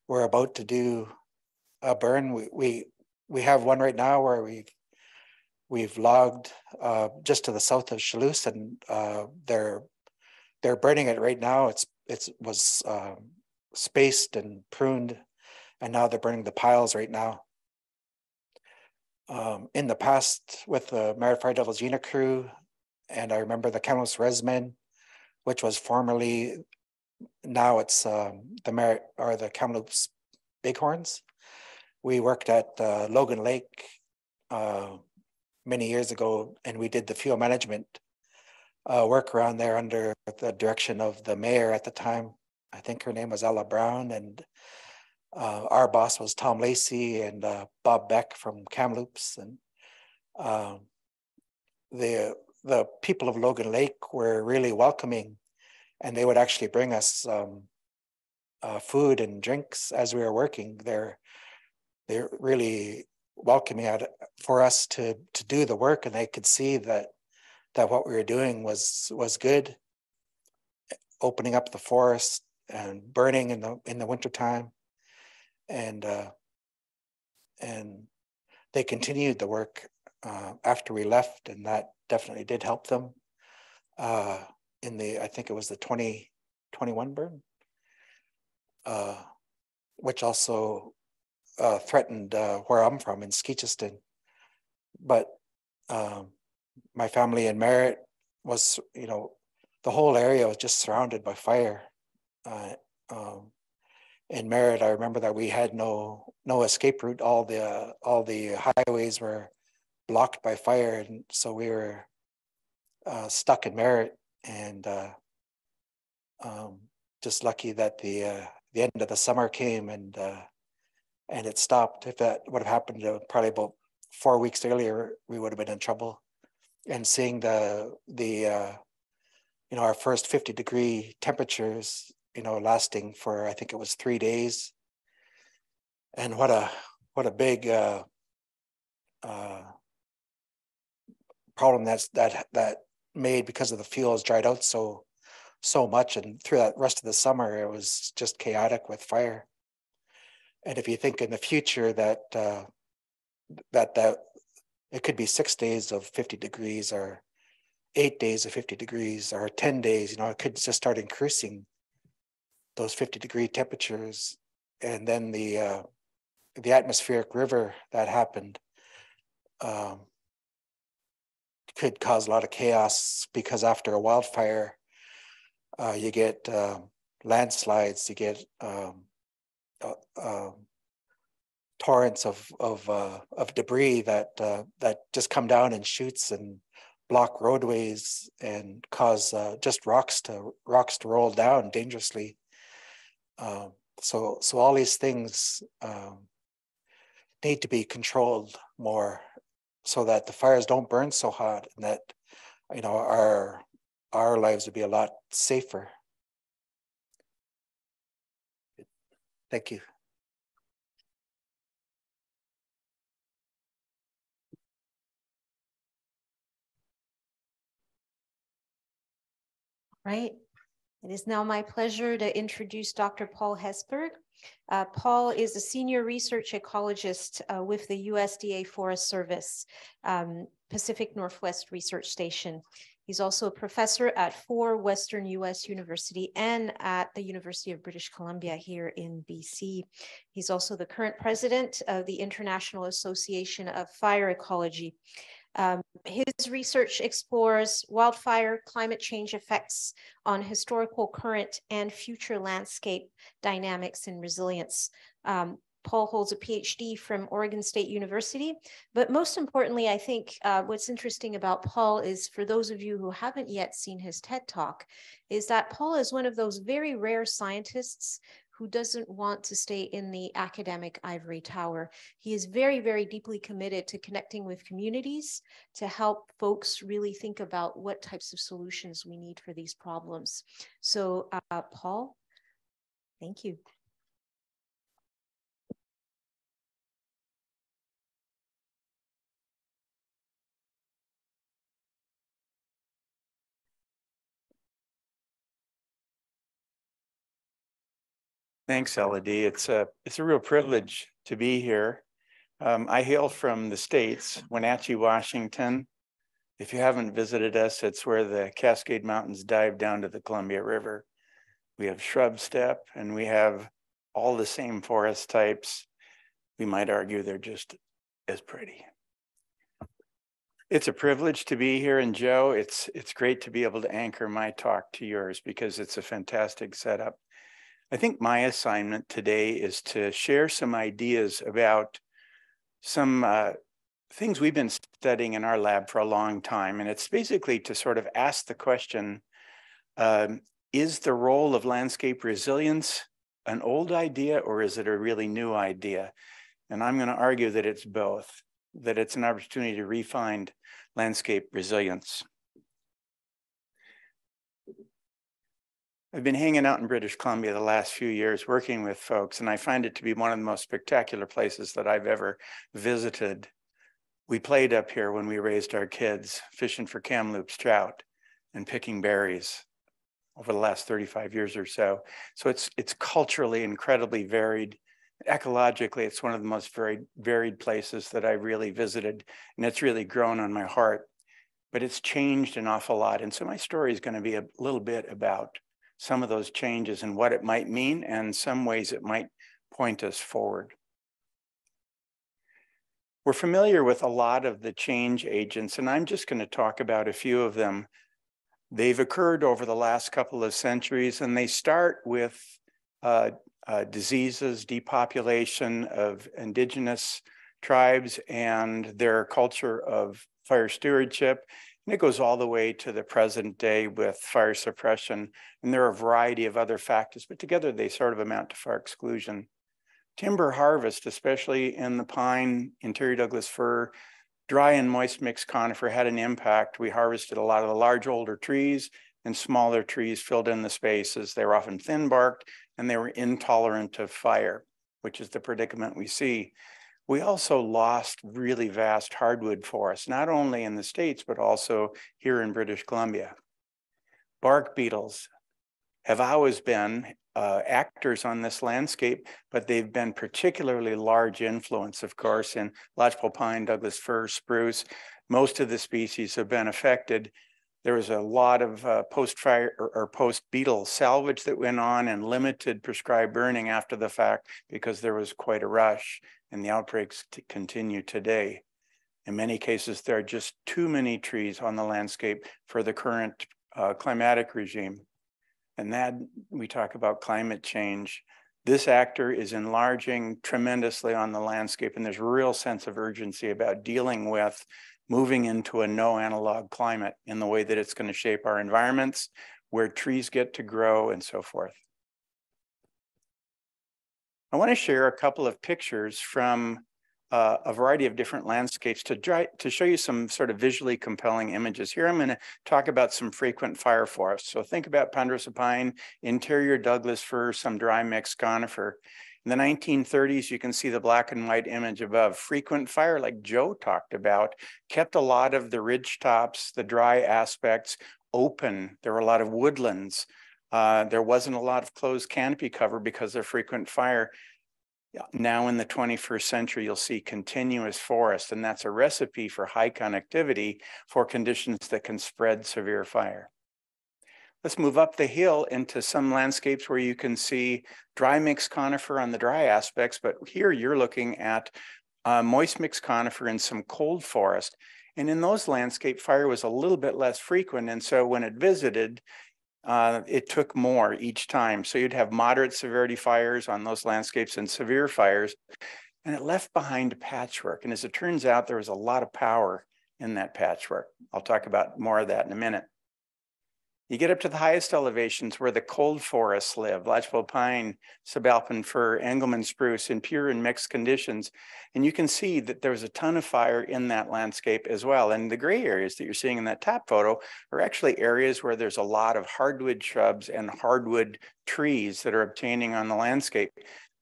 we're about to do a burn. We have one right now where we've logged just to the south of Chalouse, and they're burning it right now. It was spaced and pruned, and now they're burning the piles right now. In the past, with the Merritt Fire Devils Unit crew, and I remember the Kamloops Resmen, which was formerly, now it's the Merritt or the Kamloops Bighorns. We worked at Logan Lake many years ago, and we did the fuel management work around there under the direction of the mayor at the time. I think her name was Ella Brown, and our boss was Tom Lacey and Bob Beck from Kamloops. And the people of Logan Lake were really welcoming, and they would actually bring us food and drinks as we were working. They're really welcoming for us to do the work, and they could see that what we were doing was good, opening up the forest and burning in the wintertime. And they continued the work after we left, and that definitely did help them I think it was the 2021 burn, which also threatened where I'm from in Skeetcheston. But my family in Merritt was, the whole area was just surrounded by fire. In Merritt, I remember that we had no escape route. All the highways were blocked by fire, and so we were stuck in Merritt, and just lucky that the end of the summer came and it stopped. If that would have happened probably about 4 weeks earlier, we would have been in trouble. And seeing our first 50-degree temperatures, lasting for, I think it was 3 days, and what a big problem that made, because of the fuels dried out so much, and through that rest of the summer it was just chaotic with fire. And if you think in the future that it could be 6 days of 50 degrees or 8 days of 50 degrees or 10 days, it could just start increasing those 50-degree temperatures. And then the atmospheric river that happened, could cause a lot of chaos, because after a wildfire, you get landslides, you get torrents of debris that just come down in chutes and block roadways and cause just rocks to roll down dangerously. So all these things need to be controlled more, so that the fires don't burn so hot, and that, you know, our lives would be a lot safer. Thank you. Right. It is now my pleasure to introduce Dr. Paul Hessburg. Paul is a senior research ecologist with the USDA Forest Service, Pacific Northwest Research Station. He's also a professor at 4 Western US University and at the University of British Columbia here in BC. He's also the current president of the International Association of Fire Ecology. His research explores wildfire, climate change effects on historical, current, and future landscape dynamics and resilience. Paul holds a PhD from Oregon State University, but most importantly, I think what's interesting about Paul is, for those of you who haven't yet seen his TED Talk, is that Paul is one of those very rare scientists who doesn't want to stay in the academic ivory tower. He is very, very deeply committed to connecting with communities to help folks really think about what types of solutions we need for these problems. So Paul, thank you. Thanks, Elodie. It's a real privilege to be here. I hail from the States, Wenatchee, Washington. If you haven't visited us, it's where the Cascade Mountains dive down to the Columbia River. We have shrub steppe, and we have all the same forest types. We might argue they're just as pretty. It's a privilege to be here, and Joe, it's great to be able to anchor my talk to yours, because it's a fantastic setup. I think my assignment today is to share some ideas about some things we've been studying in our lab for a long time. And it's basically to sort of ask the question, is the role of landscape resilience an old idea, or is it a really new idea? And I'm going to argue that it's both, that it's an opportunity to refine landscape resilience. I've been hanging out in British Columbia the last few years working with folks, and I find it to be one of the most spectacular places that I've ever visited. We played up here when we raised our kids, fishing for Kamloops trout and picking berries over the last 35 years or so. So it's culturally incredibly varied. Ecologically, it's one of the most varied places that I've really visited, and it's really grown on my heart. But it's changed an awful lot. And so my story is going to be a little bit about some of those changes and what it might mean, and some ways it might point us forward. We're familiar with a lot of the change agents, and I'm just going to talk about a few of them. They've occurred over the last couple of centuries, and they start with diseases, depopulation of indigenous tribes, and their culture of fire stewardship. And it goes all the way to the present day with fire suppression. And there are a variety of other factors, but together they sort of amount to fire exclusion. Timber harvest, especially in the pine, Interior Douglas fir, dry and moist mixed conifer, had an impact. We harvested a lot of the large older trees, and smaller trees filled in the spaces. They were often thin barked, and they were intolerant of fire, which is the predicament we see. We also lost really vast hardwood forests, not only in the States, but also here in British Columbia. Bark beetles have always been actors on this landscape, but they've been particularly large influence, of course, in lodgepole pine, Douglas fir, spruce. Most of the species have been affected. There was a lot of post-fire or post-beetle salvage that went on, and limited prescribed burning after the fact, because there was quite a rush, and the outbreaks continue today. In many cases, there are just too many trees on the landscape for the current climatic regime. And that, we talk about climate change. This actor is enlarging tremendously on the landscape, and there's a real sense of urgency about dealing with moving into a no analog climate in the way that it's going to shape our environments, where trees get to grow, and so forth. I want to share a couple of pictures from a variety of different landscapes to show you some sort of visually compelling images. Here I'm going to talk about some frequent fire forests. So think about ponderosa pine, interior Douglas fir, some dry mixed conifer. In the 1930s, you can see the black and white image above. Frequent fire, like Joe talked about, kept a lot of the ridge tops, the dry aspects open. There were a lot of woodlands. There wasn't a lot of closed canopy cover because of frequent fire. Now in the 21st century, you'll see continuous forest, and that's a recipe for high connectivity for conditions that can spread severe fire. Let's move up the hill into some landscapes where you can see dry mixed conifer on the dry aspects, but here you're looking at moist mixed conifer in some cold forest. And in those landscapes, fire was a little bit less frequent, and so when it visited, it took more each time. So you'd have moderate severity fires on those landscapes and severe fires, and it left behind a patchwork. And as it turns out, there was a lot of power in that patchwork. I'll talk about more of that in a minute. You get up to the highest elevations where the cold forests live, lodgepole pine, subalpine fir, Engelmann spruce in pure and mixed conditions. And you can see that there's a ton of fire in that landscape as well. And the gray areas that you're seeing in that top photo are actually areas where there's a lot of hardwood shrubs and hardwood trees that are obtaining on the landscape.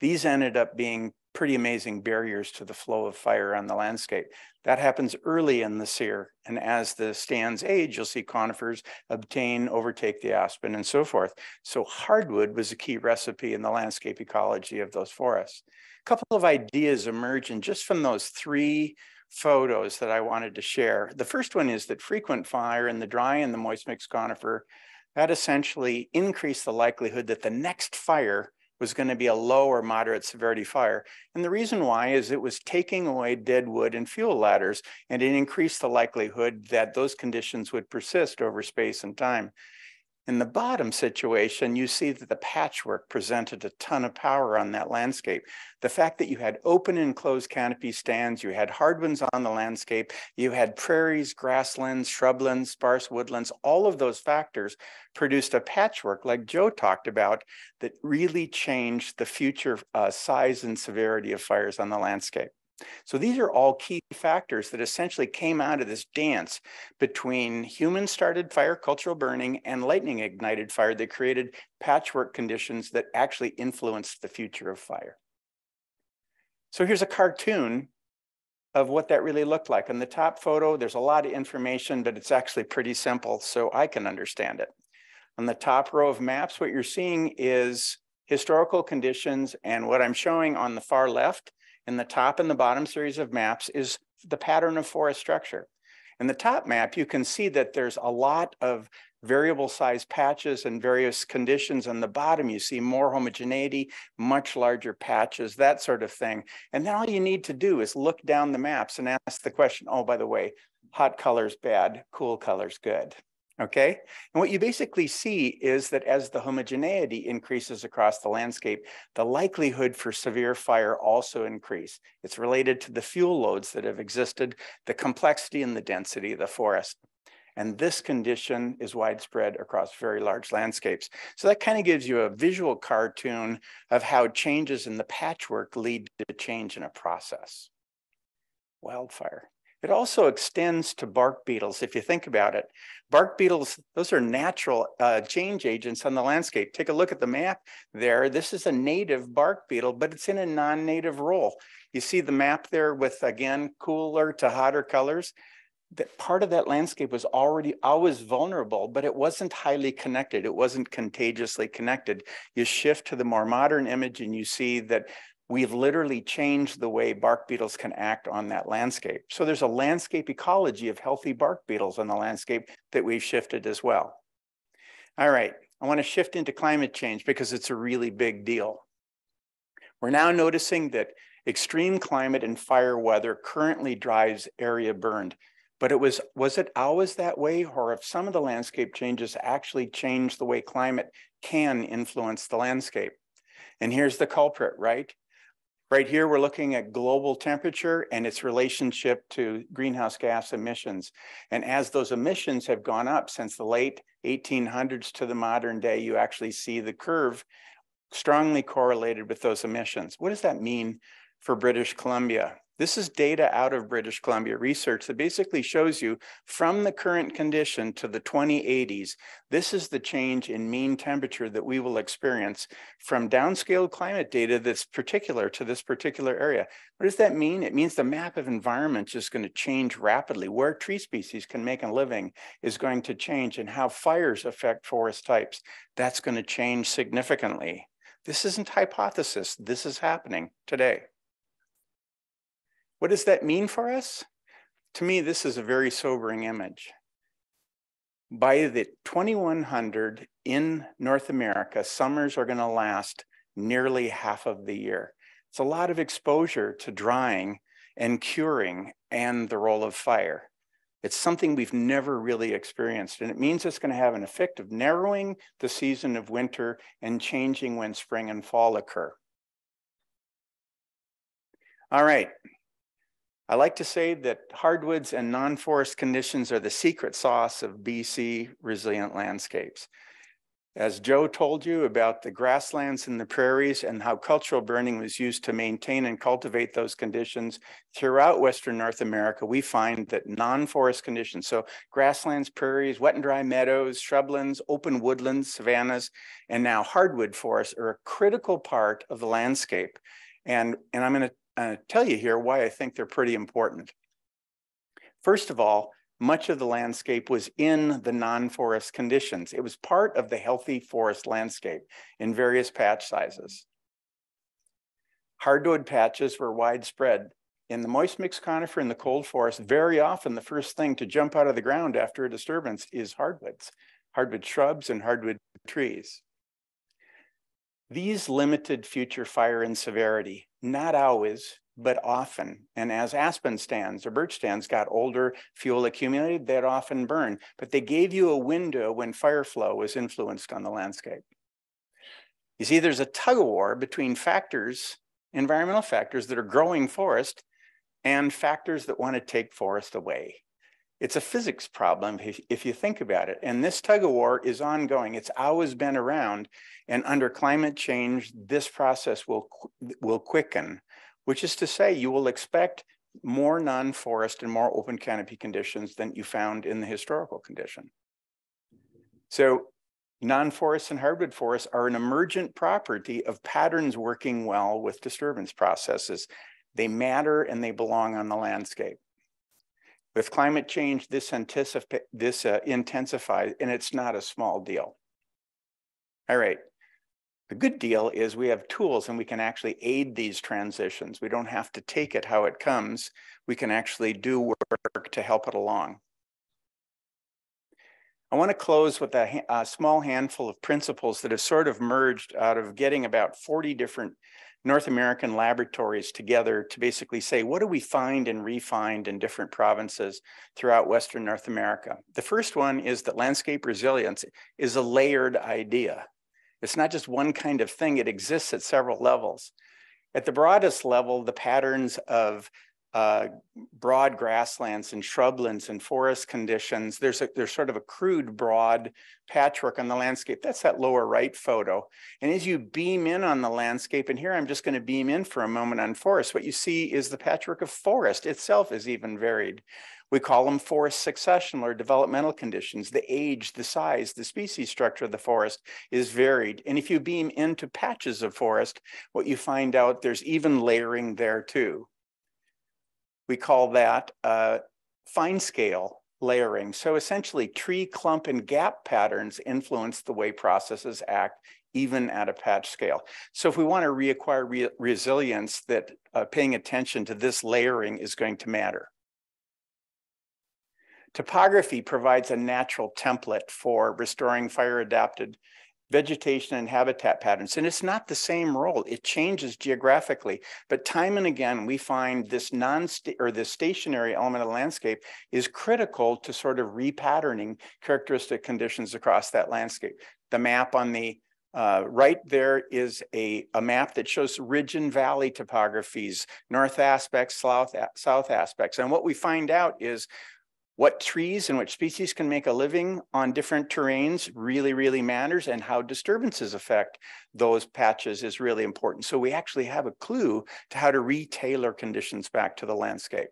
These ended up being pretty amazing barriers to the flow of fire on the landscape. That happens early in the sear, and as the stands age, you'll see conifers obtain, overtake the aspen, and so forth. So hardwood was a key recipe in the landscape ecology of those forests. A couple of ideas emerge just from those three photos that I wanted to share. The first one is that frequent fire in the dry and the moist mixed conifer, that essentially increased the likelihood that the next fire was going to be a low or moderate severity fire. And the reason why is it was taking away dead wood and fuel ladders, and it increased the likelihood that those conditions would persist over space and time. In the bottom situation, you see that the patchwork presented a ton of power on that landscape. The fact that you had open and closed canopy stands, you had hardwoods on the landscape, you had prairies, grasslands, shrublands, sparse woodlands, all of those factors produced a patchwork like Joe talked about that really changed the future size and severity of fires on the landscape. So these are all key factors that essentially came out of this dance between human-started fire, cultural burning, and lightning-ignited fire that created patchwork conditions that actually influenced the future of fire. So here's a cartoon of what that really looked like. In the top photo, there's a lot of information, but it's actually pretty simple, so I can understand it. On the top row of maps, what you're seeing is historical conditions, and what I'm showing on the far left in the top and the bottom series of maps is the pattern of forest structure. In the top map, you can see that there's a lot of variable size patches and various conditions. On the bottom, you see more homogeneity, much larger patches, that sort of thing. And then all you need to do is look down the maps and ask the question, oh, by the way, hot color's bad, cool color's good. Okay, and what you basically see is that as the homogeneity increases across the landscape, the likelihood for severe fire also increase. It's related to the fuel loads that have existed, the complexity and the density of the forest. And this condition is widespread across very large landscapes. So that kind of gives you a visual cartoon of how changes in the patchwork lead to change in a process. Wildfire. It also extends to bark beetles, if you think about it. Bark beetles, those are natural change agents on the landscape. Take a look at the map there. This is a native bark beetle, but it's in a non-native role. You see the map there with, again, cooler to hotter colors. That part of that landscape was already always vulnerable, but it wasn't highly connected. It wasn't contagiously connected. You shift to the more modern image and you see that we've literally changed the way bark beetles can act on that landscape. So there's a landscape ecology of healthy bark beetles on the landscape that we've shifted as well. All right, I want to shift into climate change because it's a really big deal. We're now noticing that Extreme climate and fire weather currently drives area burned. But was it always that way? Or have some of the landscape changes actually changed the way climate can influence the landscape? And here's the culprit, right? Right here, we're looking at global temperature and its relationship to greenhouse gas emissions. And as those emissions have gone up since the late 1800s to the modern day, you actually see the curve strongly correlated with those emissions. What does that mean for British Columbia? This is data out of British Columbia research that basically shows you from the current condition to the 2080s, this is the change in mean temperature that we will experience from downscaled climate data that's particular to this particular area. What does that mean? It means the map of environment is going to change rapidly. Where tree species can make a living is going to change, and how fires affect forest types, that's going to change significantly. This isn't hypothesis. This is happening today. What does that mean for us? To me, this is a very sobering image. By the 2100 in North America, summers are going to last nearly half of the year. It's a lot of exposure to drying and curing and the role of fire. It's something we've never really experienced, and it means it's going to have an effect of narrowing the season of winter and changing when spring and fall occur. All right. I like to say that hardwoods and non-forest conditions are the secret sauce of BC resilient landscapes. As Joe told you about the grasslands and the prairies and how cultural burning was used to maintain and cultivate those conditions throughout Western North America, we find that non-forest conditions, so grasslands, prairies, wet and dry meadows, shrublands, open woodlands, savannas, and now hardwood forests are a critical part of the landscape. And I'm going to tell you here why I think they're pretty important. First of all, much of the landscape was in the non-forest conditions. It was part of the healthy forest landscape in various patch sizes. Hardwood patches were widespread. In the moist mixed conifer and the cold forest, very often the first thing to jump out of the ground after a disturbance is hardwoods, hardwood shrubs and hardwood trees. These limited future fire and severity, not always, but often. And as aspen stands or birch stands got older, fuel accumulated, they'd often burn. But they gave you a window when fire flow was influenced on the landscape. You see, there's a tug of war between factors, environmental factors that are growing forest and factors that want to take forest away. It's a physics problem if you think about it. And this tug of war is ongoing. It's always been around. And under climate change, this process will quicken, which is to say you will expect more non-forest and more open canopy conditions than you found in the historical condition. So non-forests and hardwood forests are an emergent property of patterns working well with disturbance processes. They matter and they belong on the landscape. With climate change, this intensifies, and it's not a small deal. All right. The good deal is we have tools and we can actually aid these transitions. We don't have to take it how it comes. We can actually do work to help it along. I want to close with a small handful of principles that have sort of merged out of getting about 40 different North American laboratories together to basically say, what do we find and refind in different provinces throughout Western North America? The first one is that landscape resilience is a layered idea. It's not just one kind of thing, it exists at several levels. At the broadest level, the patterns of broad grasslands and shrublands and forest conditions, there's sort of a crude broad patchwork on the landscape. That's that lower right photo. And as you beam in on the landscape, and here I'm just going to beam in for a moment on forest, what you see is the patchwork of forest itself is even varied. We call them forest successional or developmental conditions. The age, the size, the species structure of the forest is varied. And if you beam into patches of forest, what you find out, there's even layering there too. We call that fine scale layering. So essentially tree, clump, and gap patterns influence the way processes act even at a patch scale. So if we want to reacquire resilience, that paying attention to this layering is going to matter. Topography provides a natural template for restoring fire-adapted vegetation and habitat patterns. And it's not the same role. It changes geographically. But time and again, we find this this stationary element of the landscape is critical to sort of repatterning characteristic conditions across that landscape. The map on the right there is a map that shows ridge and valley topographies, north aspects, south aspects. And what we find out is what trees and which species can make a living on different terrains really matters, and how disturbances affect those patches is really important. So we actually have a clue to how to retailor conditions back to the landscape.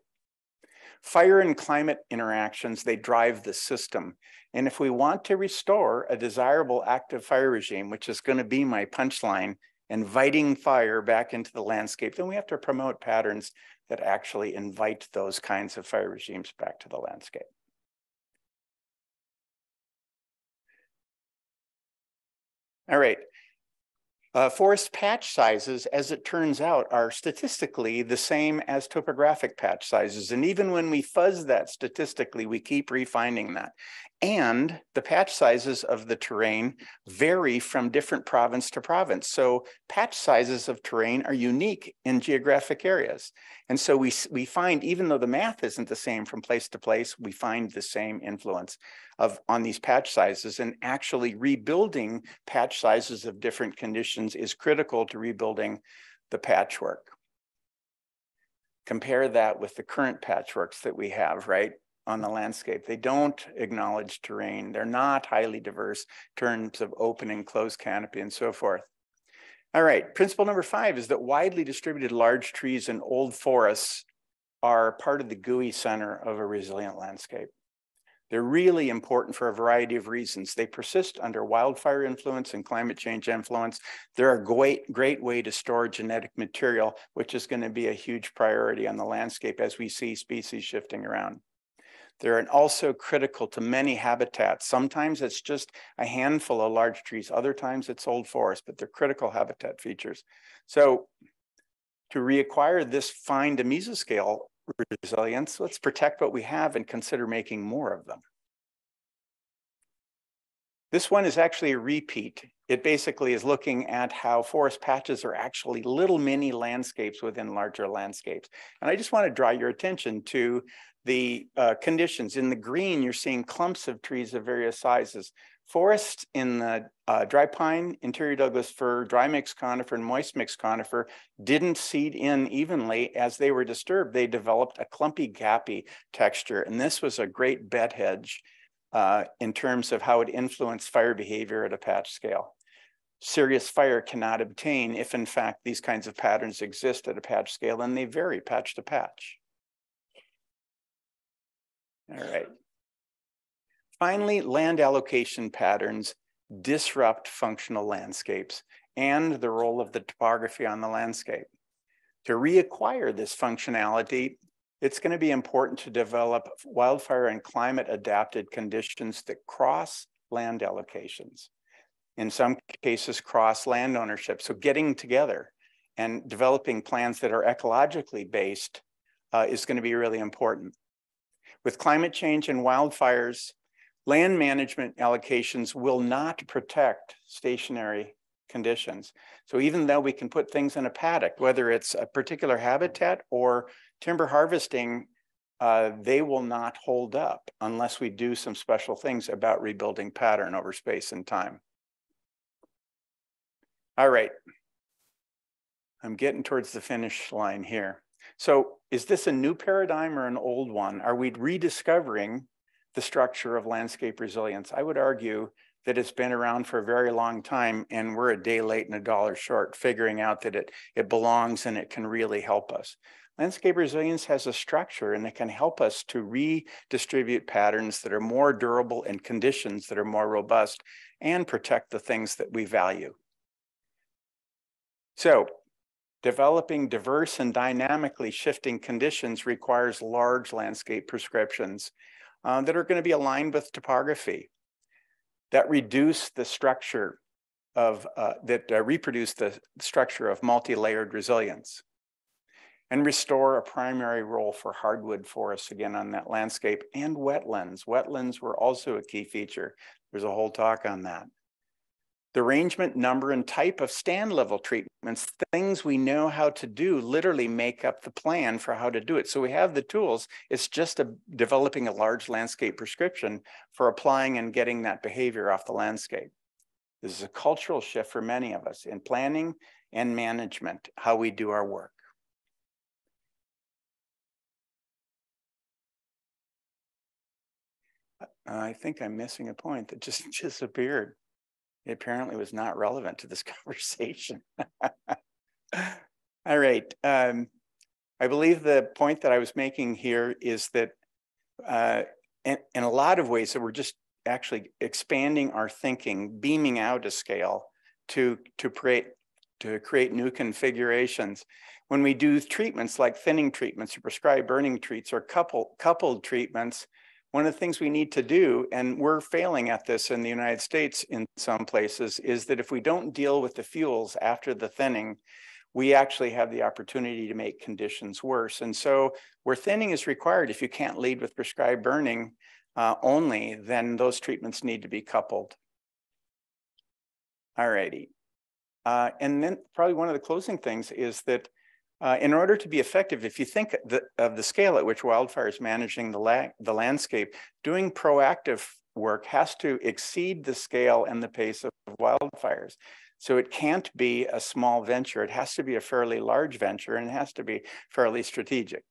Fire and climate interactions, they drive the system. And if we want to restore a desirable active fire regime, which is going to be my punchline, inviting fire back into the landscape, then we have to promote patterns that actually invite those kinds of fire regimes back to the landscape. All right. Forest patch sizes, as it turns out, are statistically the same as topographic patch sizes. And even when we fuzz that statistically, we keep refining that. And the patch sizes of the terrain vary from different province to province. So patch sizes of terrain are unique in geographic areas. And so we find, even though the math isn't the same from place to place, we find the same influence on these patch sizes. And actually rebuilding patch sizes of different conditions is critical to rebuilding the patchwork. Compare that with the current patchworks that we have, right, on the landscape. They don't acknowledge terrain. They're not highly diverse in terms of open and closed canopy and so forth. All right, principle number 5 is that widely distributed large trees and old forests are part of the GUI center of a resilient landscape. They're really important for a variety of reasons. They persist under wildfire influence and climate change influence. They're a great way to store genetic material, which is going to be a huge priority on the landscape as we see species shifting around. They're also critical to many habitats. Sometimes it's just a handful of large trees. Other times it's old forest, but they're critical habitat features. So to reacquire this fine to mesoscale resilience, let's protect what we have and consider making more of them. This one is actually a repeat. It basically is looking at how forest patches are actually little mini landscapes within larger landscapes. And I just want to draw your attention to the conditions. In the green, you're seeing clumps of trees of various sizes. Forests in the dry pine, interior Douglas fir, dry mixed conifer, and moist mixed conifer didn't seed in evenly as they were disturbed. They developed a clumpy, gappy texture. And this was a great bed hedge in terms of how it influenced fire behavior at a patch scale. Serious fire cannot obtain if, in fact, these kinds of patterns exist at a patch scale, and they vary patch to patch. All right. Finally, land allocation patterns disrupt functional landscapes and the role of the topography on the landscape. To reacquire this functionality, it's going to be important to develop wildfire and climate adapted conditions that cross land allocations. In some cases, cross land ownership. So getting together and developing plans that are ecologically based is going to be really important. With climate change and wildfires, land management allocations will not protect stationary conditions. So even though we can put things in a paddock, whether it's a particular habitat or timber harvesting, they will not hold up unless we do some special things about rebuilding pattern over space and time. All right, I'm getting towards the finish line here. So is this a new paradigm or an old one? Are we rediscovering the structure of landscape resilience? I would argue that it's been around for a very long time, and we're a day late and a dollar short figuring out that it belongs and it can really help us. Landscape resilience has a structure, and it can help us to redistribute patterns that are more durable and conditions that are more robust and protect the things that we value. So developing diverse and dynamically shifting conditions requires large landscape prescriptions that are going to be aligned with topography, that reduce the structure of, reproduce the structure of multi-layered resilience, and restore a primary role for hardwood forests again on that landscape, and wetlands. Wetlands were also a key feature. There's a whole talk on that. The arrangement, number, and type of stand level treatments, things we know how to do, literally make up the plan for how to do it. So we have the tools. It's just developing a large landscape prescription for applying and getting that behavior off the landscape. This is a cultural shift for many of us in planning and management, how we do our work. I think I'm missing a point that just disappeared. It apparently was not relevant to this conversation. All right. I believe the point that I was making here is that in a lot of ways that we're just actually expanding our thinking, beaming out a scale to create new configurations. When we do treatments like thinning treatments or prescribed burning treats or coupled treatments, one of the things we need to do, and we're failing at this in the United States in some places, is that if we don't deal with the fuels after the thinning, we actually have the opportunity to make conditions worse. And so where thinning is required, if you can't lead with prescribed burning only, then those treatments need to be coupled. All righty. And then probably one of the closing things is that in order to be effective, if you think of the scale at which wildfire is managing the landscape, doing proactive work has to exceed the scale and the pace of wildfires. So it can't be a small venture. It has to be a fairly large venture, and it has to be fairly strategic.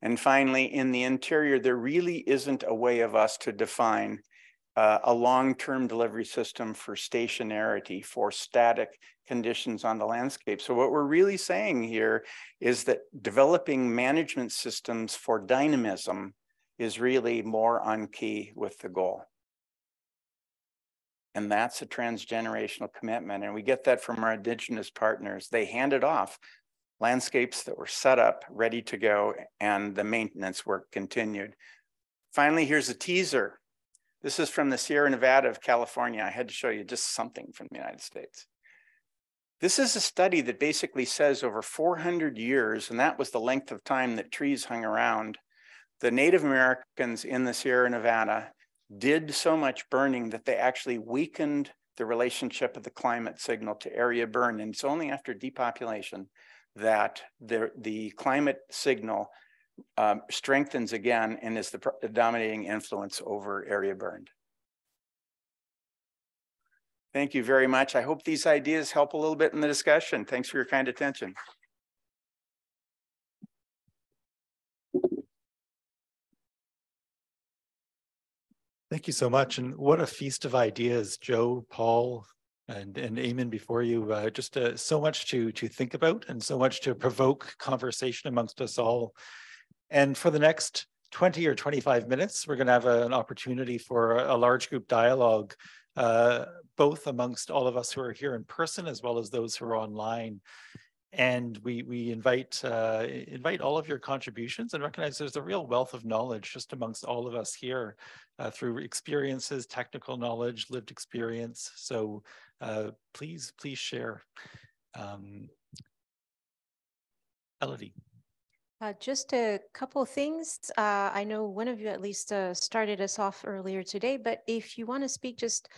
And finally, in the interior, there really isn't a way of us to define a long-term delivery system for stationarity, for static conditions on the landscape. So what we're really saying here is that developing management systems for dynamism is really more on key with the goal. And that's a transgenerational commitment. And we get that from our Indigenous partners. They handed off landscapes that were set up, ready to go, and the maintenance work continued. Finally, here's a teaser. This is from the Sierra Nevada of California. I had to show you just something from the United States. This is a study that basically says over 400 years, and that was the length of time that trees hung around, the Native Americans in the Sierra Nevada did so much burning that they actually weakened the relationship of the climate signal to area burn. And it's only after depopulation that the climate signal strengthens again and is the dominating influence over area burned. Thank you very much. I hope these ideas help a little bit in the discussion. Thanks for your kind attention. Thank you so much. And what a feast of ideas, Joe, Paul, and Eamon before you. Just so much to think about and so much to provoke conversation amongst us all. And for the next 20 or 25 minutes, we're going to have an opportunity for a large group dialogue, both amongst all of us who are here in person as well as those who are online. And we invite all of your contributions and recognize there's a real wealth of knowledge just amongst all of us here through experiences, technical knowledge, lived experience. So please share. Elodie. Just a couple of things. I know one of you at least started us off earlier today, but if you want to speak, just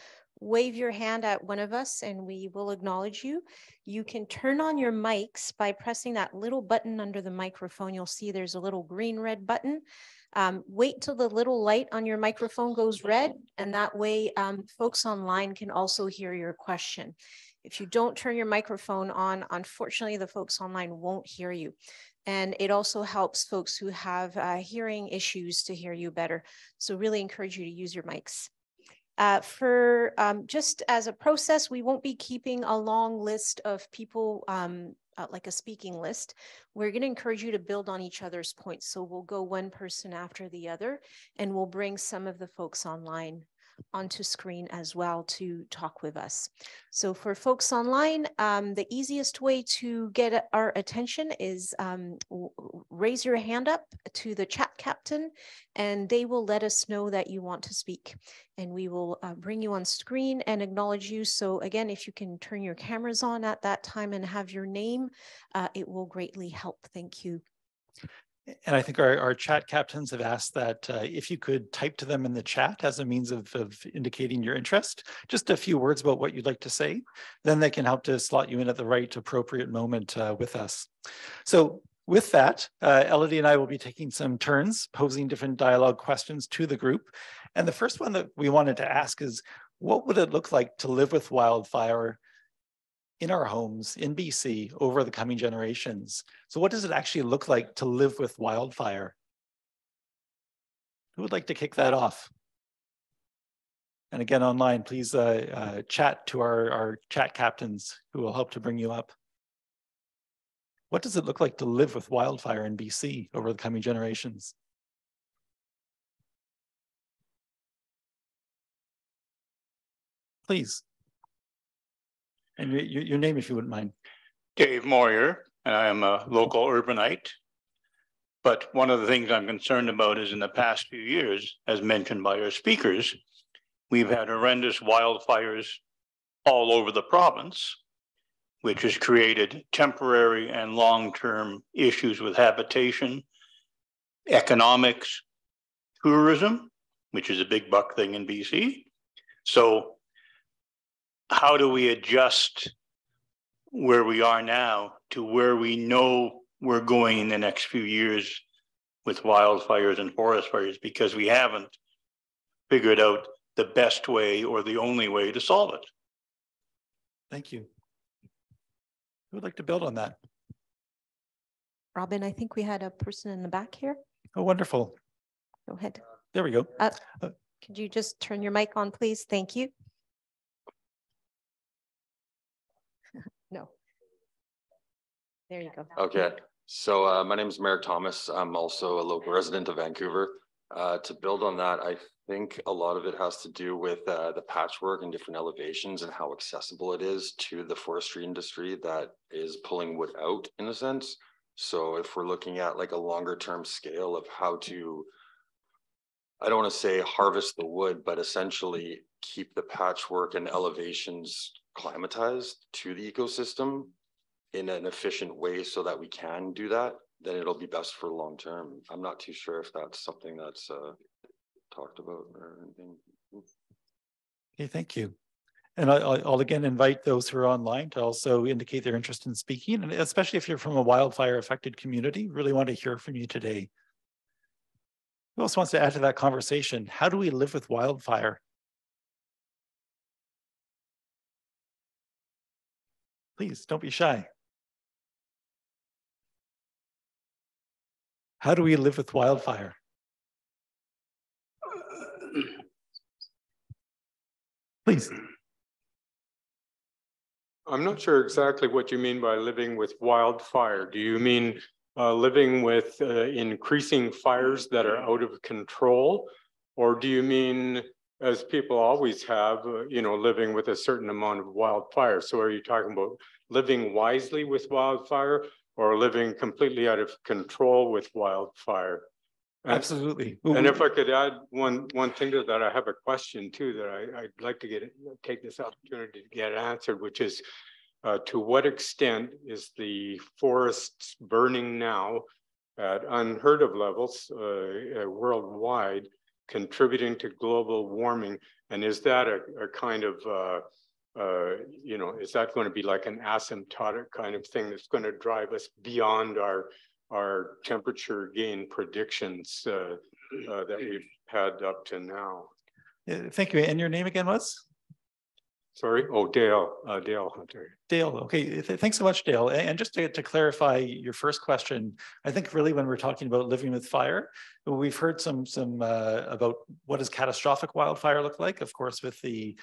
wave your hand at one of us and we will acknowledge you. You can turn on your mics by pressing that little button under the microphone. You'll see there's a little green-red button. Wait till the little light on your microphone goes red, and that way folks online can also hear your question. If you don't turn your microphone on, unfortunately, the folks online won't hear you. And it also helps folks who have hearing issues to hear you better. So really encourage you to use your mics. Just as a process, we won't be keeping a long list of people like a speaking list. We're going to encourage you to build on each other's points. So we'll go one person after the other, and we'll bring some of the folks online onto screen as well to talk with us. So for folks online, the easiest way to get our attention is raise your hand up to the chat captain, and they will let us know that you want to speak. And we will bring you on screen and acknowledge you. So again, if you can turn your cameras on at that time and have your name, it will greatly help. Thank you. And I think our chat captains have asked that if you could type to them in the chat as a means of indicating your interest, just a few words about what you'd like to say, then they can help to slot you in at the right appropriate moment with us. So with that, Elodie and I will be taking some turns posing different dialogue questions to the group. And the first one that we wanted to ask is, what would it look like to live with wildfire in our homes in BC over the coming generations? So what does it actually look like to live with wildfire? Who would like to kick that off? And again, online, please chat to our chat captains who will help to bring you up. What does it look like to live with wildfire in BC over the coming generations? Please. And your name, if you wouldn't mind. Dave Moyer, and I am a local urbanite. But one of the things I'm concerned about is in the past few years, as mentioned by our speakers, we've had horrendous wildfires all over the province, which has created temporary and long-term issues with habitation, economics, tourism, which is a big buck thing in BC. So how do we adjust where we are now to where we know we're going in the next few years with wildfires and forest fires, because we haven't figured out the best way or the only way to solve it? Thank you. Who would like to build on that? Robin, I think we had a person in the back here. Oh, wonderful. Go ahead. There we go. Could you just turn your mic on, please? Thank you. No. There you go. Okay, so my name is Merrick Thomas. I'm also a local resident of Vancouver. To build on that, I think a lot of it has to do with the patchwork and different elevations and how accessible it is to the forestry industry that is pulling wood out, in a sense. So if we're looking at like a longer term scale of how to, I don't want to say harvest the wood, but essentially keep the patchwork and elevations climatized to the ecosystem in an efficient way so that we can do that, then it'll be best for long term. I'm not too sure if that's something that's talked about or anything. Okay, thank you. And I'll again invite those who are online to also indicate their interest in speaking, and especially if you're from a wildfire affected community, really want to hear from you today. Who else wants to add to that conversation? How do we live with wildfire? Please don't be shy. How do we live with wildfire? Please. I'm not sure exactly what you mean by living with wildfire. Do you mean living with increasing fires that are out of control? Or do you mean, as people always have, living with a certain amount of wildfire? So are you talking about living wisely with wildfire or living completely out of control with wildfire? Absolutely. And if I could add one thing to that, I have a question too that I'd like to take this opportunity to get answered, which is to what extent is the forests burning now at unheard of levels worldwide contributing to global warming? And is that a kind of, is that going to be like an asymptotic kind of thing that's going to drive us beyond our temperature gain predictions that we've had up to now? Thank you. And your name again was? Sorry. Oh, Dale Hunter. Dale. Okay. Thanks so much, Dale. And just to clarify your first question, I think really when we're talking about living with fire, we've heard some about what does catastrophic wildfire look like, of course, with the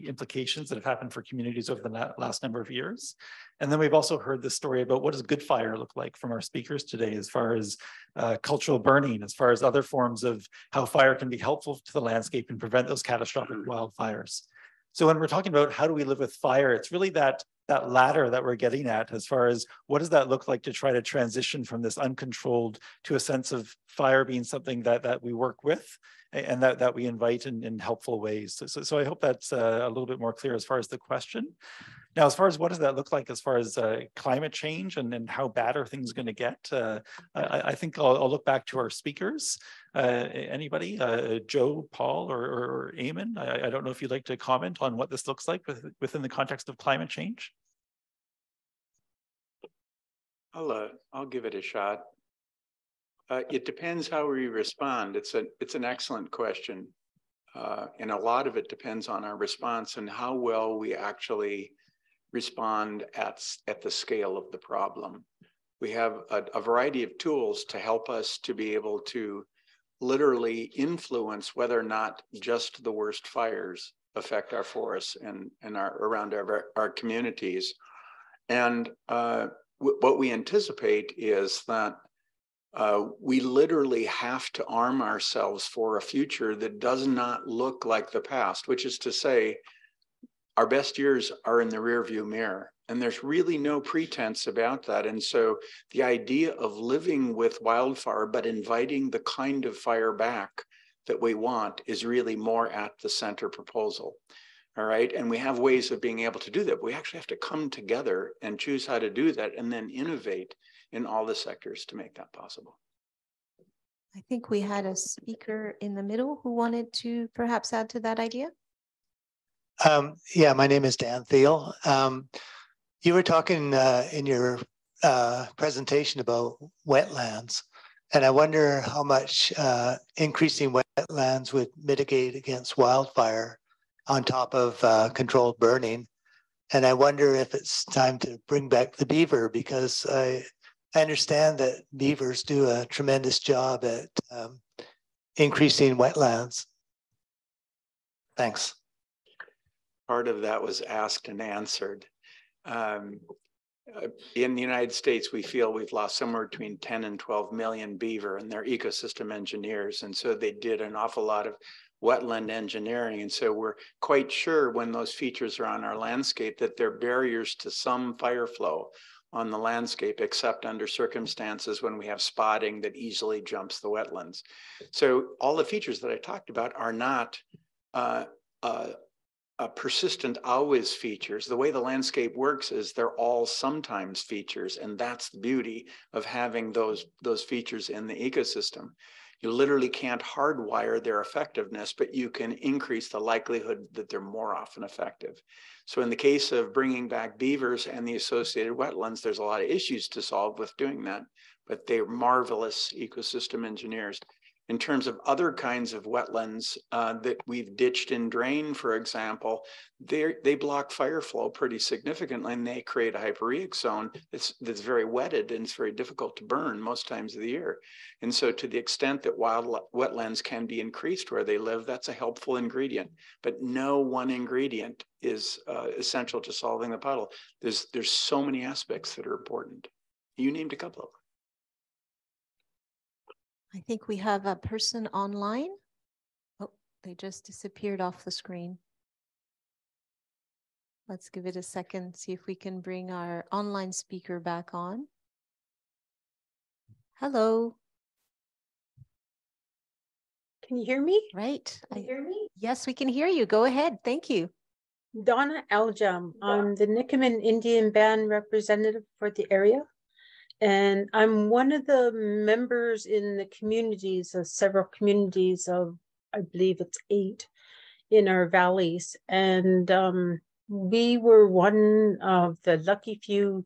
implications that have happened for communities over the last number of years. And then we've also heard the story about what does good fire look like from our speakers today, as far as cultural burning, as far as other forms of how fire can be helpful to the landscape and prevent those catastrophic wildfires. So when we're talking about how do we live with fire, it's really that ladder that we're getting at, as far as what does that look like to try to transition from this uncontrolled to a sense of fire being something that we work with and that we invite in helpful ways. So I hope that's a little bit more clear as far as the question. Now, as far as what does that look like as far as climate change and how bad are things going to get, I think I'll look back to our speakers. Anybody, Joe, Paul, or Eamon? I don't know if you'd like to comment on what this looks like within the context of climate change. I'll give it a shot. It depends how we respond. It's an excellent question. And a lot of it depends on our response and how well we actually respond at the scale of the problem. We have a variety of tools to help us to be able to literally influence whether or not just the worst fires affect our forests and around our communities. And what we anticipate is that we literally have to arm ourselves for a future that does not look like the past, which is to say, our best years are in the rearview mirror, and there's really no pretense about that. And so the idea of living with wildfire, but inviting the kind of fire back that we want is really more at the center proposal. All right. And we have ways of being able to do that. But we actually have to come together and choose how to do that and then innovate in all the sectors to make that possible. I think we had a speaker in the middle who wanted to perhaps add to that idea. Yeah, my name is Dan Thiel. You were talking in your presentation about wetlands, and I wonder how much increasing wetlands would mitigate against wildfire on top of controlled burning. And I wonder if it's time to bring back the beaver, because I understand that beavers do a tremendous job at increasing wetlands. Thanks. Part of that was asked and answered. In the United States, we feel we've lost somewhere between 10 and 12 million beaver, and they're ecosystem engineers. And so they did an awful lot of wetland engineering. And so we're quite sure when those features are on our landscape that they're barriers to some fire flow on the landscape, except under circumstances when we have spotting that easily jumps the wetlands. So all the features that I talked about are not persistent always features. The way the landscape works is they're all sometimes features, and that's the beauty of having those features in the ecosystem. You literally can't hardwire their effectiveness, but you can increase the likelihood that they're more often effective. So in the case of bringing back beavers and the associated wetlands, there's a lot of issues to solve with doing that, but they're marvelous ecosystem engineers. In terms of other kinds of wetlands that we've ditched and drained, for example, they block fire flow pretty significantly, and they create a hypereich zone that's very wetted, and it's very difficult to burn most times of the year. And so to the extent that wetlands can be increased where they live, that's a helpful ingredient. But no one ingredient is essential to solving the puddle. There's so many aspects that are important. You named a couple of them. I think we have a person online. Oh, they just disappeared off the screen. Let's give it a second, see if we can bring our online speaker back on. Hello. Can you hear me? Right. Can you hear me? Yes, we can hear you. Go ahead. Thank you. Donna Aljam. I'm the Nikumen Indian Band representative for the area. And I'm one of the members in the communities of several communities of, I believe it's 8 in our valleys. And we were one of the lucky few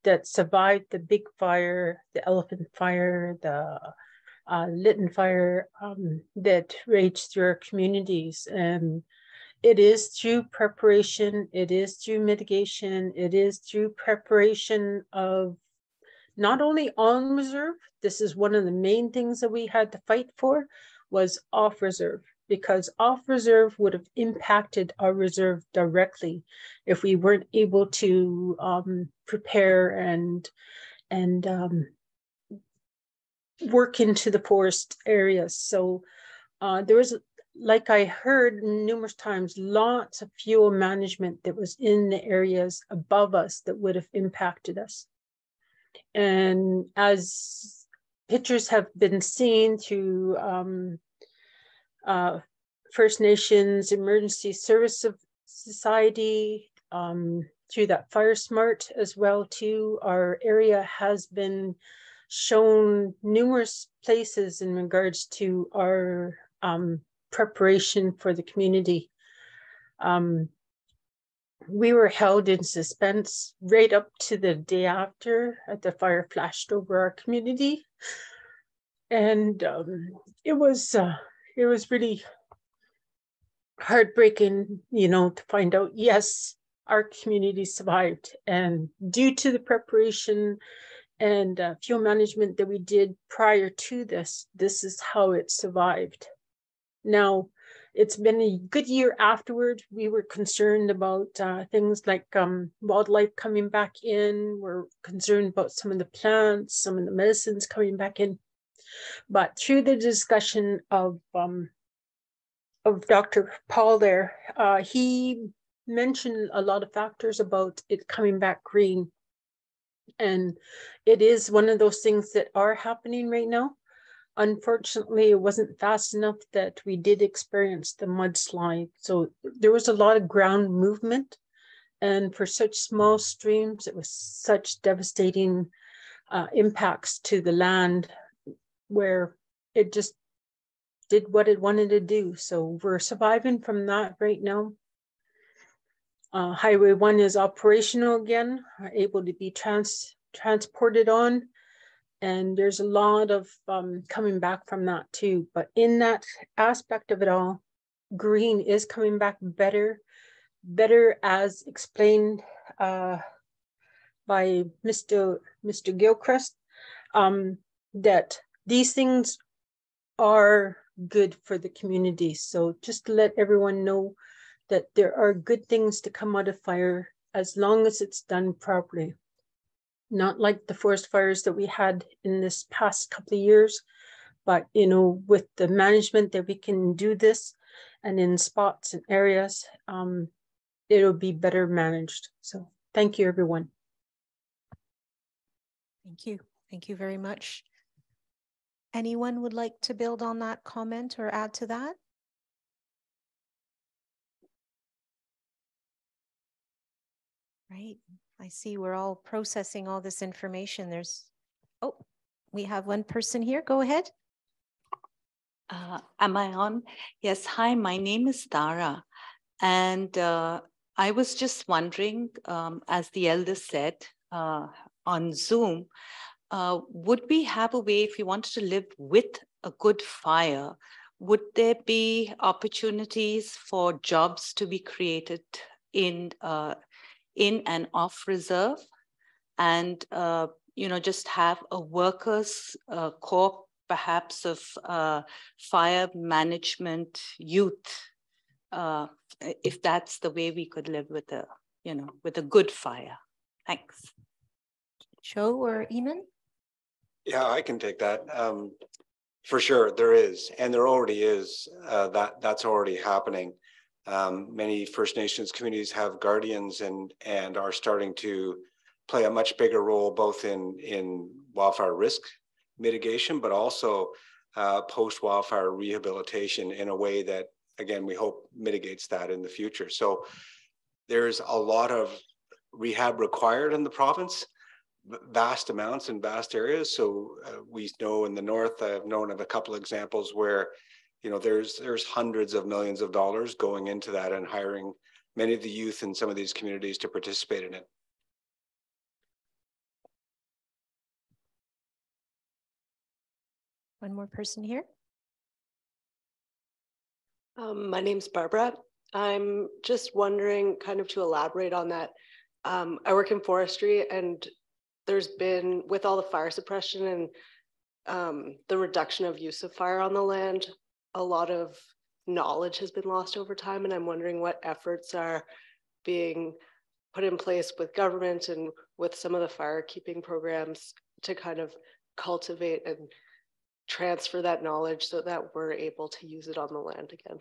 that survived the big fire, the elephant fire, the Lytton fire that raged through our communities. And it is through preparation, it is through mitigation, it is through preparation of not only on reserve. This is one of the main things that we had to fight for, was off reserve, because off reserve would have impacted our reserve directly if we weren't able to prepare and work into the forest areas. So there was, like I heard numerous times, lots of fuel management that was in the areas above us that would have impacted us. And as pictures have been seen through First Nations Emergency Service Society, through that Fire Smart as well too. Our area has been shown numerous places in regards to our preparation for the community. We were held in suspense right up to the day after the fire flashed over our community. And it was really heartbreaking, you know, to find out, yes, our community survived. And due to the preparation and fuel management that we did prior to this, this is how it survived. Now, it's been a good year afterward. We were concerned about things like wildlife coming back in. We're concerned about some of the plants, some of the medicines coming back in. But through the discussion of Dr. Paul there, he mentioned a lot of factors about it coming back green. And it is one of those things that are happening right now. Unfortunately, it wasn't fast enough that we did experience the mudslide. So there was a lot of ground movement. And for such small streams, it was such devastating impacts to the land where it just did what it wanted to do. So we're surviving from that right now. Highway 1 is operational again, able to be transported on. And there's a lot of coming back from that too. But in that aspect of it all, green is coming back better as explained by Mr. Gilchrist, that these things are good for the community. So just to let everyone know that there are good things to come out of fire as long as it's done properly. Not like the forest fires that we had in this past couple of years, but you know, with the management that we can do this, and in spots and areas, it'll be better managed. So thank you, everyone. Thank you. Thank you very much. Anyone would like to build on that comment or add to that? Right. I see we're all processing all this information. Oh, we have one person here. Go ahead. Am I on? Yes. Hi, my name is Tara. And I was just wondering, as the elder said on Zoom, would we have a way, if we wanted to live with a good fire, would there be opportunities for jobs to be created in and off reserve, and you know, just have a workers corps perhaps of fire management youth, if that's the way we could live with a, you know, with a good fire. Thanks. Joe or Eamon? Yeah, I can take that. For sure, there is, and there already is. That's already happening. Many First Nations communities have guardians and are starting to play a much bigger role, both in wildfire risk mitigation, but also post-wildfire rehabilitation in a way that, again, we hope mitigates that in the future. So there's a lot of rehab required in the province, vast amounts in vast areas. So we know in the north, I've known of a couple of examples where, you know, there's hundreds of millions of dollars going into that and hiring many of the youth in some of these communities to participate in it. One more person here. My name's Barbara. I'm just wondering, kind of to elaborate on that, I work in forestry, and there's been, with all the fire suppression and the reduction of use of fire on the land, a lot of knowledge has been lost over time. And I'm wondering what efforts are being put in place with government and with some of the fire keeping programs to kind of cultivate and transfer that knowledge so that we're able to use it on the land again.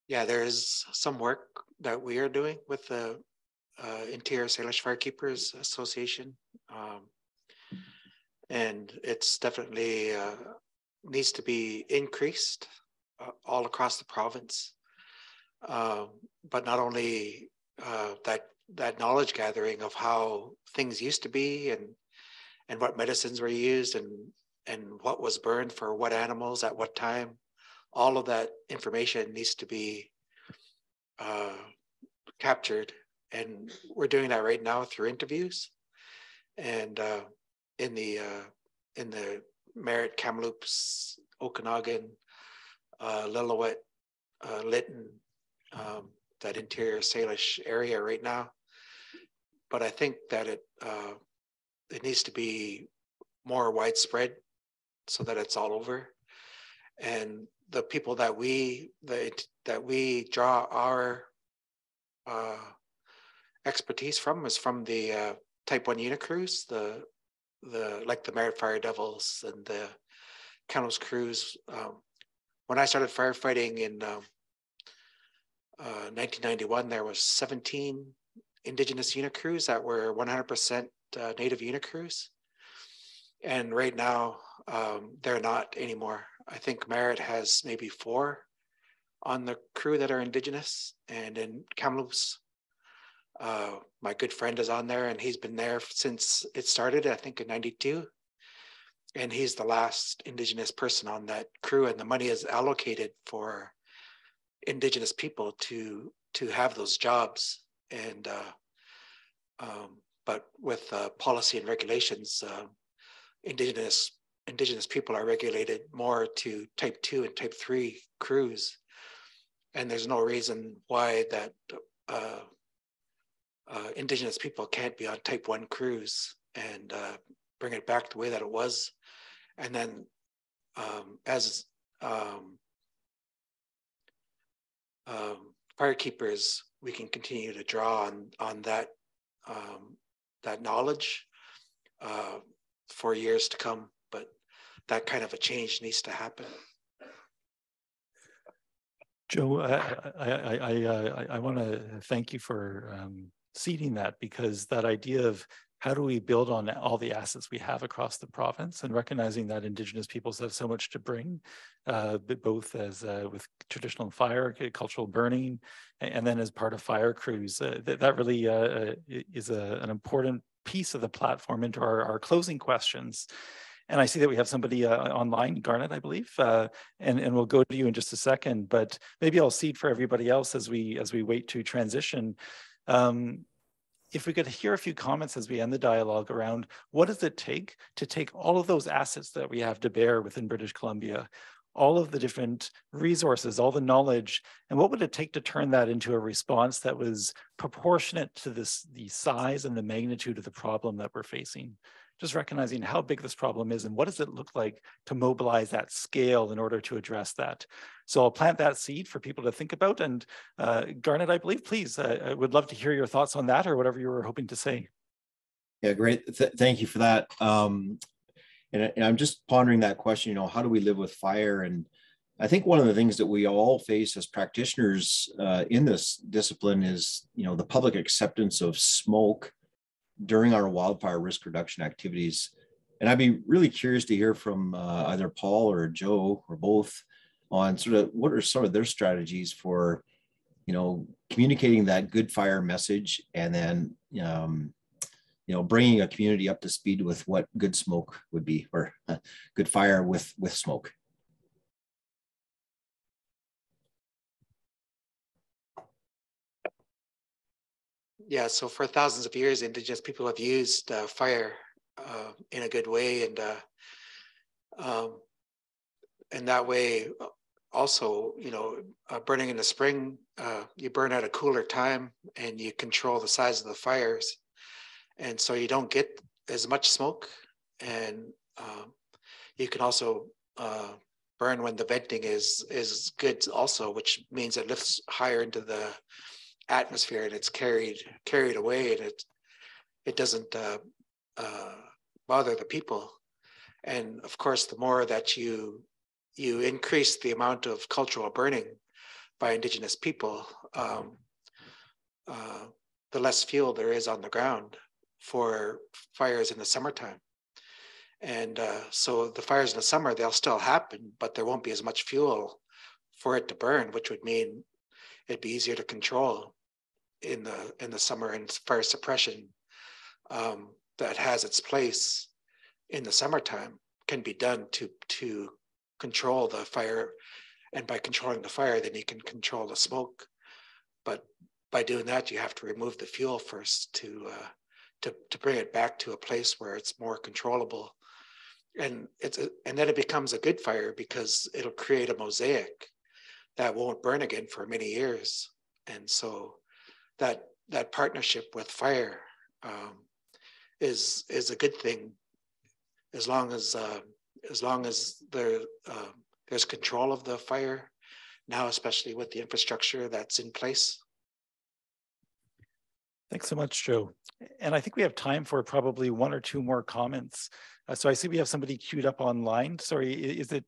Yeah, there is some work that we are doing with the Interior Salish Firekeepers Association. and it's definitely needs to be increased all across the province. But not only that knowledge gathering of how things used to be and what medicines were used and what was burned for what animals at what time. All of that information needs to be captured, and we're doing that right now through interviews. And in the Merritt, Kamloops, Okanagan, Lillooet, Lytton, that Interior Salish area right now. But I think that it needs to be more widespread so that it's all over. And the people that we draw our expertise from is from the Type 1 unicrews, like the Merritt Fire Devils and the Kamloops crews. When I started firefighting in 1991, there was 17 Indigenous unicrews that were 100% native unicrews. And right now, they're not anymore. I think Merritt has maybe 4 on the crew that are Indigenous. And in Kamloops, my good friend is on there, and he's been there since it started, I think in '92. And he's the last Indigenous person on that crew, and the money is allocated for Indigenous people to have those jobs. And but with policy and regulations, Indigenous people are regulated more to Type 2 and Type 3 crews, and there's no reason why that Indigenous people can't be on Type 1 crews and bring it back the way that it was. And then as firekeepers, we can continue to draw on that knowledge for years to come. But that kind of a change needs to happen. Joe, I want to thank you for seeding that, because that idea of how do we build on all the assets we have across the province, and recognizing that Indigenous peoples have so much to bring, both as with traditional fire, cultural burning, and then as part of fire crews. That really is an important piece of the platform into our closing questions. And I see that we have somebody online, Garnet, I believe, and we'll go to you in just a second, but maybe I'll seed for everybody else as we wait to transition. If we could hear a few comments as we end the dialogue around what does it take to take all of those assets that we have to bear within British Columbia, all of the different resources, all the knowledge, and what would it take to turn that into a response that was proportionate to the size and the magnitude of the problem that we're facing? Just recognizing how big this problem is and what does it look like to mobilize that scale in order to address that. So I'll plant that seed for people to think about. And Garnet, I believe, please, I would love to hear your thoughts on that or whatever you were hoping to say. Yeah, great. Thank you for that. And I'm just pondering that question, how do we live with fire? And I think one of the things that we all face as practitioners in this discipline is, the public acceptance of smoke during our wildfire risk reduction activities. And I'd be really curious to hear from either Paul or Joe or both on sort of what are some of their strategies for, communicating that good fire message, and then, bringing a community up to speed with what good smoke would be, or good fire with smoke. Yeah, so for thousands of years, Indigenous people have used fire in a good way, and that way also, burning in the spring, you burn at a cooler time and you control the size of the fires, and so you don't get as much smoke, and you can also burn when the venting is good also, which means it lifts higher into the atmosphere and it's carried away, and it doesn't bother the people. And of course, the more that you increase the amount of cultural burning by Indigenous people, the less fuel there is on the ground for fires in the summertime. And so the fires in the summer, they'll still happen, but there won't be as much fuel for it to burn, which would mean it'd be easier to control in the summer. And fire suppression that has its place in the summertime can be done to control the fire. And by controlling the fire, then you can control the smoke. But by doing that, you have to remove the fuel first to bring it back to a place where it's more controllable. And then it becomes a good fire because it'll create a mosaic that won't burn again for many years. And so that partnership with fire is a good thing as long as there's control of the fire now, especially with the infrastructure that's in place. Thanks so much, Joe. And I think we have time for probably one or two more comments. So I see we have somebody queued up online. Sorry, is it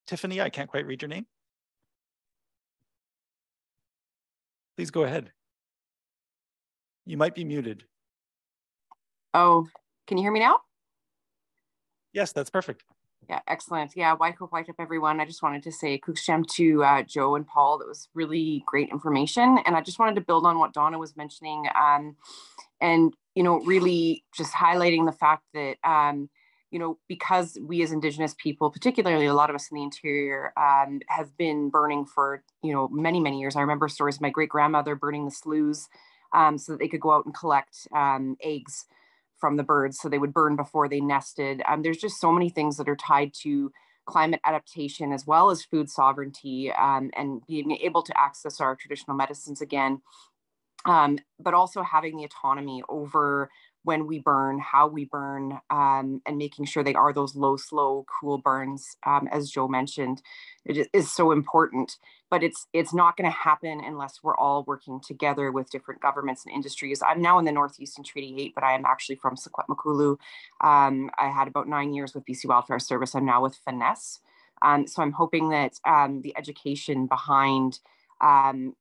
Tiffany? I can't quite read your name. Please go ahead. You might be muted. Oh, can you hear me now? Yes, that's perfect. Yeah, excellent. Yeah, wake up everyone. I just wanted to say kukshem to Joe and Paul. That was really great information. And I just wanted to build on what Donna was mentioning and, you know, really just highlighting the fact that, you know, because we as Indigenous people, particularly a lot of us in the interior, have been burning for, you know, many, many years. I remember stories of my great-grandmother burning the sloughs so that they could go out and collect eggs from the birds, so they would burn before they nested. There's just so many things that are tied to climate adaptation as well as food sovereignty and being able to access our traditional medicines again, but also having the autonomy over when we burn, how we burn, and making sure they are those low, slow, cool burns, as Joe mentioned. It is so important, but it's not going to happen unless we're all working together with different governments and industries. I'm now in the Northeastern Treaty 8, but I am actually from Secwepemcúlecw. I had about 9 years with BC Wildfire Service. I'm now with Finesse. So I'm hoping that the education behind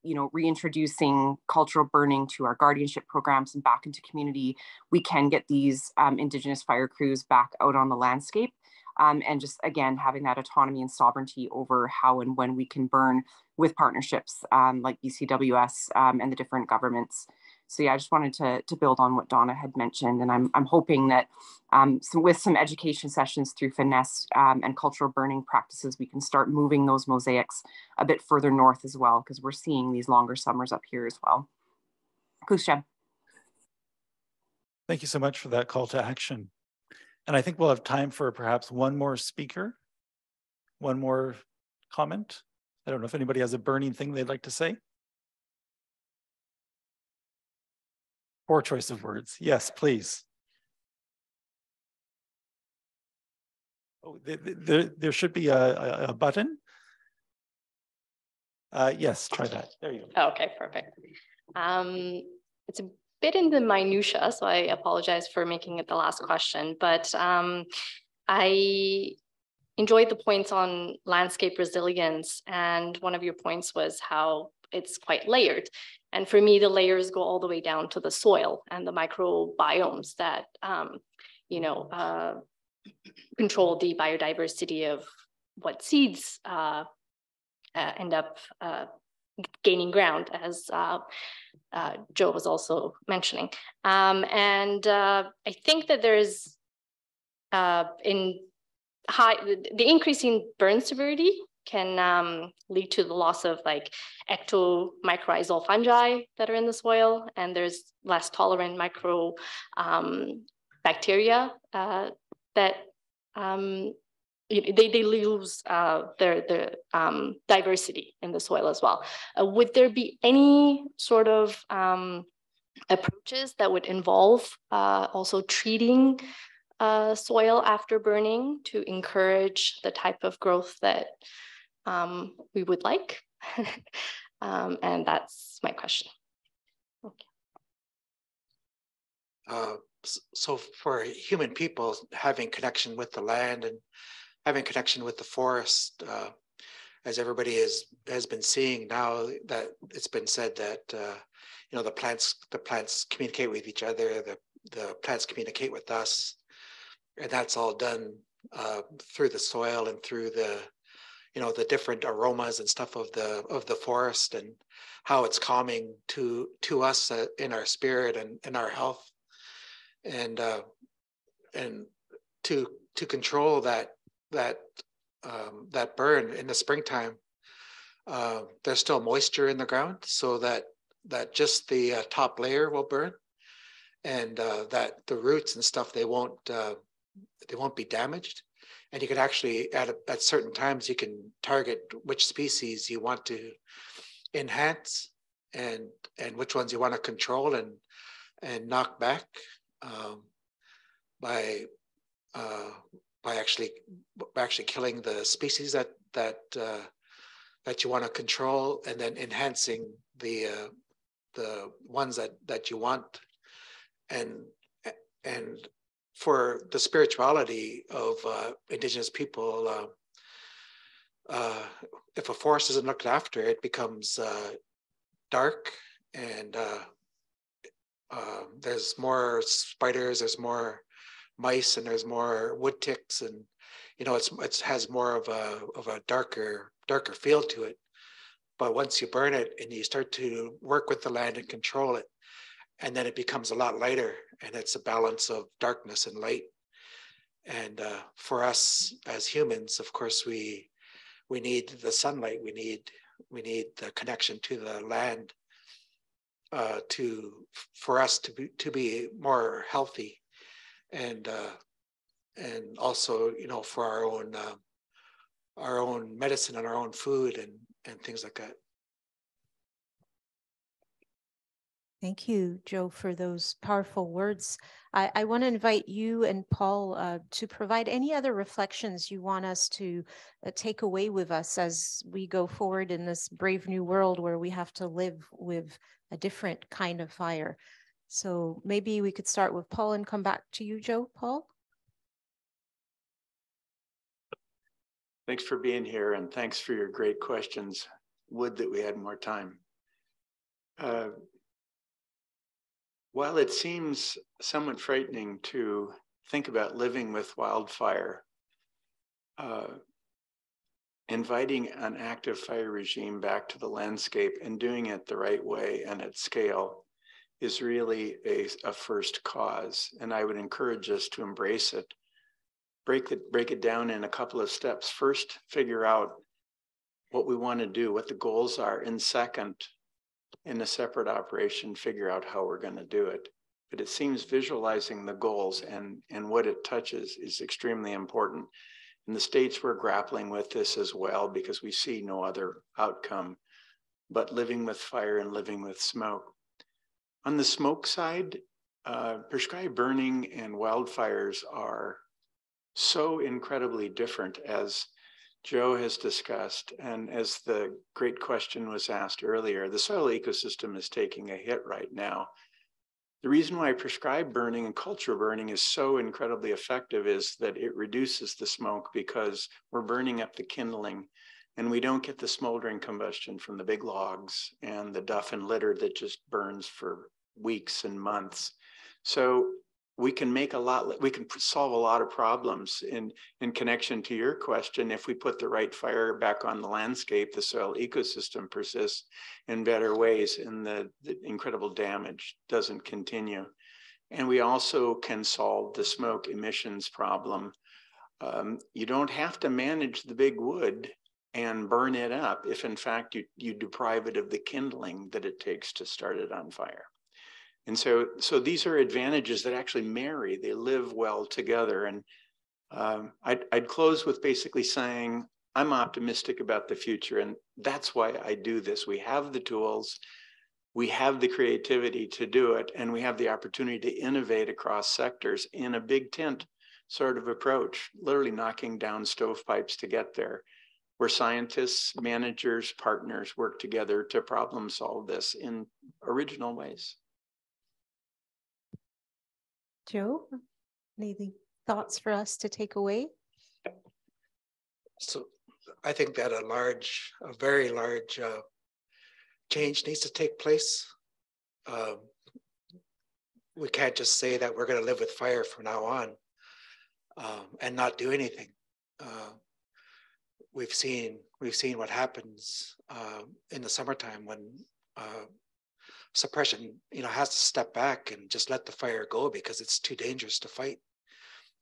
you know, reintroducing cultural burning to our guardianship programs and back into community, we can get these Indigenous fire crews back out on the landscape and just, again, having that autonomy and sovereignty over how and when we can burn with partnerships like BCWS and the different governments. So yeah, I just wanted to build on what Donna had mentioned, and I'm hoping that with some education sessions through Finesse and cultural burning practices, we can start moving those mosaics a bit further north as well, because we're seeing these longer summers up here as well. Kushab. Thank you so much for that call to action. And I think we'll have time for perhaps one more speaker, one more comment. I don't know if anybody has a burning thing they'd like to say. Poor choice of words. Yes, please. Oh, there should be a button. Yes, try that. There you go. Okay, perfect. It's a bit in the minutia, so I apologize for making it the last question, but I enjoyed the points on landscape resilience, and one of your points was how it's quite layered. And for me, the layers go all the way down to the soil and the microbiomes that, you know, control the biodiversity of what seeds end up gaining ground, as Joe was also mentioning. And I think that there's the increasing burn severity can lead to the loss of like ectomycorrhizal fungi that are in the soil, and there's less tolerant micro bacteria that they lose their diversity in the soil as well. Would there be any sort of approaches that would involve also treating soil after burning to encourage the type of growth that we would like? And that's my question. Okay. So for human people, having connection with the land and having connection with the forest, as everybody has been seeing now, that it's been said that you know, the plants communicate with each other, the plants communicate with us, that's all done through the soil and through the, the different aromas and stuff of the forest, and how it's calming to us in our spirit and in our health, and to control that burn in the springtime. There's still moisture in the ground, so that just the top layer will burn, and that the roots and stuff, they won't be damaged. And you can actually at certain times you can target which species you want to enhance and which ones you want to control and knock back by actually killing the species that you want to control, and then enhancing the ones that you want. And for the spirituality of Indigenous people, if a forest isn't looked after, it becomes dark, and there's more spiders, there's more mice, and there's more wood ticks, and it has more of a darker feel to it. But once you burn it and you start to work with the land and control it, and then it becomes a lot lighter, and it's a balance of darkness and light. And for us as humans, of course, we need the sunlight. We need the connection to the land for us to be more healthy, and also for our own medicine and our own food and things like that. Thank you, Joe, for those powerful words. I want to invite you and Paul to provide any other reflections you want us to take away with us as we go forward in this brave new world where we have to live with a different kind of fire. So maybe we could start with Paul and come back to you, Joe. Paul? Thanks for being here, and thanks for your great questions. Would that we had more time. While it seems somewhat frightening to think about living with wildfire, inviting an active fire regime back to the landscape and doing it the right way and at scale is really a first cause. And I would encourage us to embrace it. Break it down in a couple of steps. First, figure out what we want to do, what the goals are, and second, in a separate operation, figure out how we're going to do it. But it seems visualizing the goals and what it touches is extremely important. In the States, we're grappling with this as well because we see no other outcome but living with fire and living with smoke. On the smoke side, prescribed burning and wildfires are so incredibly different, as Joe has discussed, and as the great question was asked earlier, the soil ecosystem is taking a hit right now. The reason why prescribed burning and culture burning is so incredibly effective is that it reduces the smoke because we're burning up the kindling and we don't get the smoldering combustion from the big logs and the duff and litter that just burns for weeks and months. So we can solve a lot of problems in connection to your question. If we put the right fire back on the landscape, the soil ecosystem persists in better ways and the incredible damage doesn't continue. And we also can solve the smoke emissions problem. You don't have to manage the big wood and burn it up if in fact you deprive it of the kindling that it takes to start it on fire. And so these are advantages that actually marry, they live well together. And I'd close with basically saying, I'm optimistic about the future, and that's why I do this. We have the tools, we have the creativity to do it, and we have the opportunity to innovate across sectors in a big tent sort of approach, literally knocking down stovepipes to get there, where scientists, managers, partners work together to problem solve this in original ways. Joe, any thoughts for us to take away? So I think that a very large change needs to take place. We can't just say that we're going to live with fire from now on. and not do anything. We've seen what happens in the summertime when suppression, has to step back and just let the fire go because it's too dangerous to fight.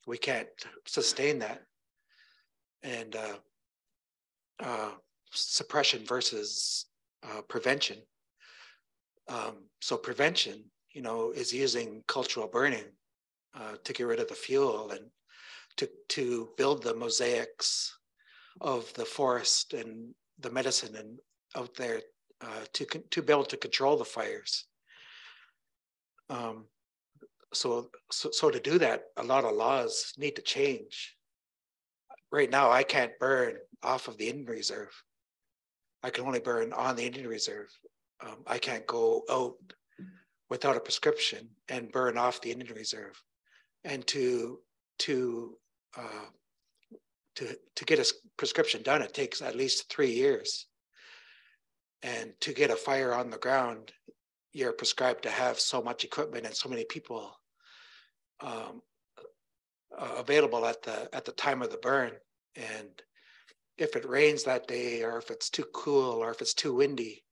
We can't sustain that. And suppression versus prevention. So prevention, is using cultural burning to get rid of the fuel and to build the mosaics of the forest and the medicine and out there to be able to control the fires. So to do that, a lot of laws need to change. Right now, I can't burn off of the Indian Reserve. I can only burn on the Indian Reserve. I can't go out without a prescription and burn off the Indian Reserve. And to get a prescription done, it takes at least 3 years. And to get a fire on the ground, you're prescribed to have so much equipment and so many people available at the time of the burn. And if it rains that day, or if it's too cool, or if it's too windy,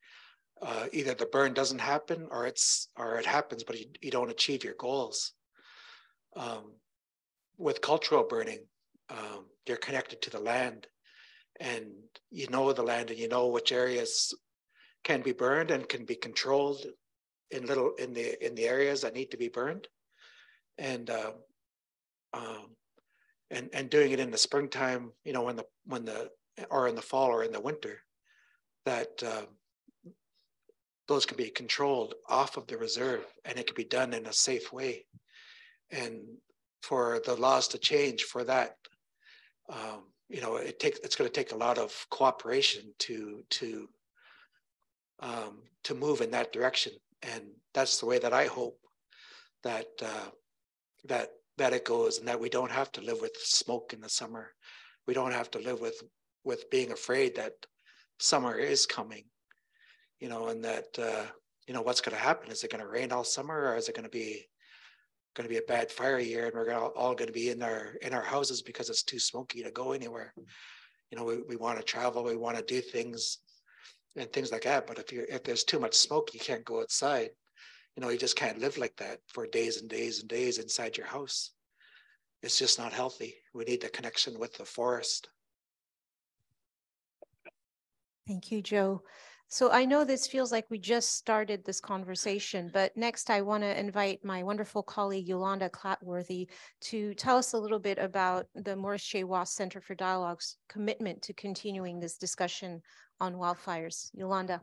either the burn doesn't happen, or it happens, but you don't achieve your goals. With cultural burning, you're connected to the land, and you know the land, and you know which areas can be burned and can be controlled in the areas that need to be burned, and doing it in the springtime, or in the fall or in the winter, that those can be controlled off of the reserve, and it can be done in a safe way. And for the laws to change for that, it's going to take a lot of cooperation to move in that direction. And that's the way that I hope that it goes, and that we don't have to live with smoke in the summer. We don't have to live with being afraid that summer is coming, and that what's going to happen. Is it going to rain all summer, or is it going to be a bad fire year, and we're all going to be in our houses because it's too smoky to go anywhere? We want to travel, we want to do things and things like that. But if there's too much smoke, you can't go outside. You just can't live like that for days and days and days inside your house. It's just not healthy. We need the connection with the forest. Thank you, Joe. So I know this feels like we just started this conversation, but next I want to invite my wonderful colleague, Yolanda Clatworthy, to tell us a little bit about the Maurice J. Wass Center for Dialogue's commitment to continuing this discussion on wildfires. Yolanda.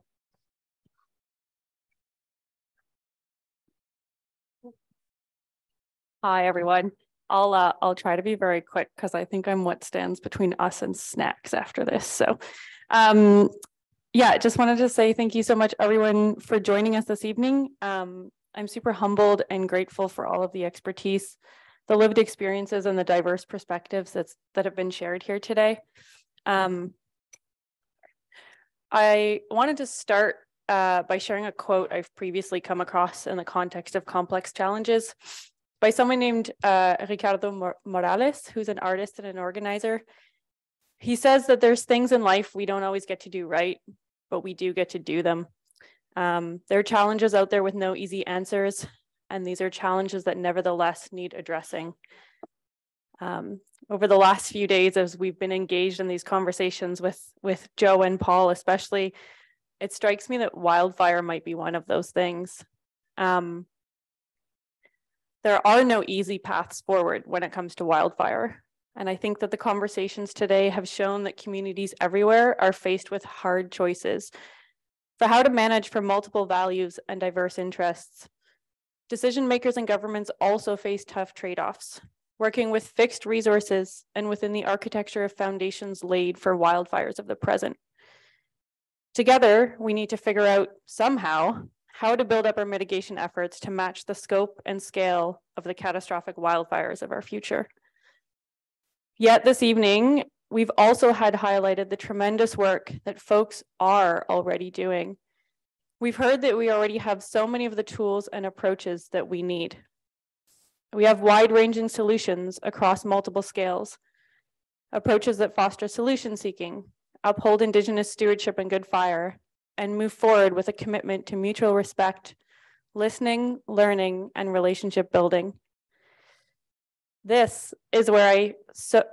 Hi, everyone. I'll try to be very quick because I think I'm what stands between us and snacks after this. So yeah, just wanted to say thank you so much, everyone, for joining us this evening. I'm super humbled and grateful for all of the expertise, the lived experiences, and the diverse perspectives that have been shared here today. I wanted to start by sharing a quote I've previously come across in the context of complex challenges by someone named Ricardo Morales, who's an artist and an organizer. He says that there's things in life we don't always get to do right, but we do get to do them. There are challenges out there with no easy answers, and these are challenges that nevertheless need addressing. Over the last few days, as we've been engaged in these conversations with Joe and Paul especially, it strikes me that wildfire might be one of those things. There are no easy paths forward when it comes to wildfire. And I think that the conversations today have shown that communities everywhere are faced with hard choices for how to manage for multiple values and diverse interests. Decision makers and governments also face tough trade-offs, working with fixed resources and within the architecture of foundations laid for wildfires of the present. Together, we need to figure out somehow how to build up our mitigation efforts to match the scope and scale of the catastrophic wildfires of our future. Yet this evening, we've also had highlighted the tremendous work that folks are already doing. We've heard that we already have so many of the tools and approaches that we need. We have wide-ranging solutions across multiple scales, approaches that foster solution seeking, uphold Indigenous stewardship and good fire, and move forward with a commitment to mutual respect, listening, learning, and relationship building. This is where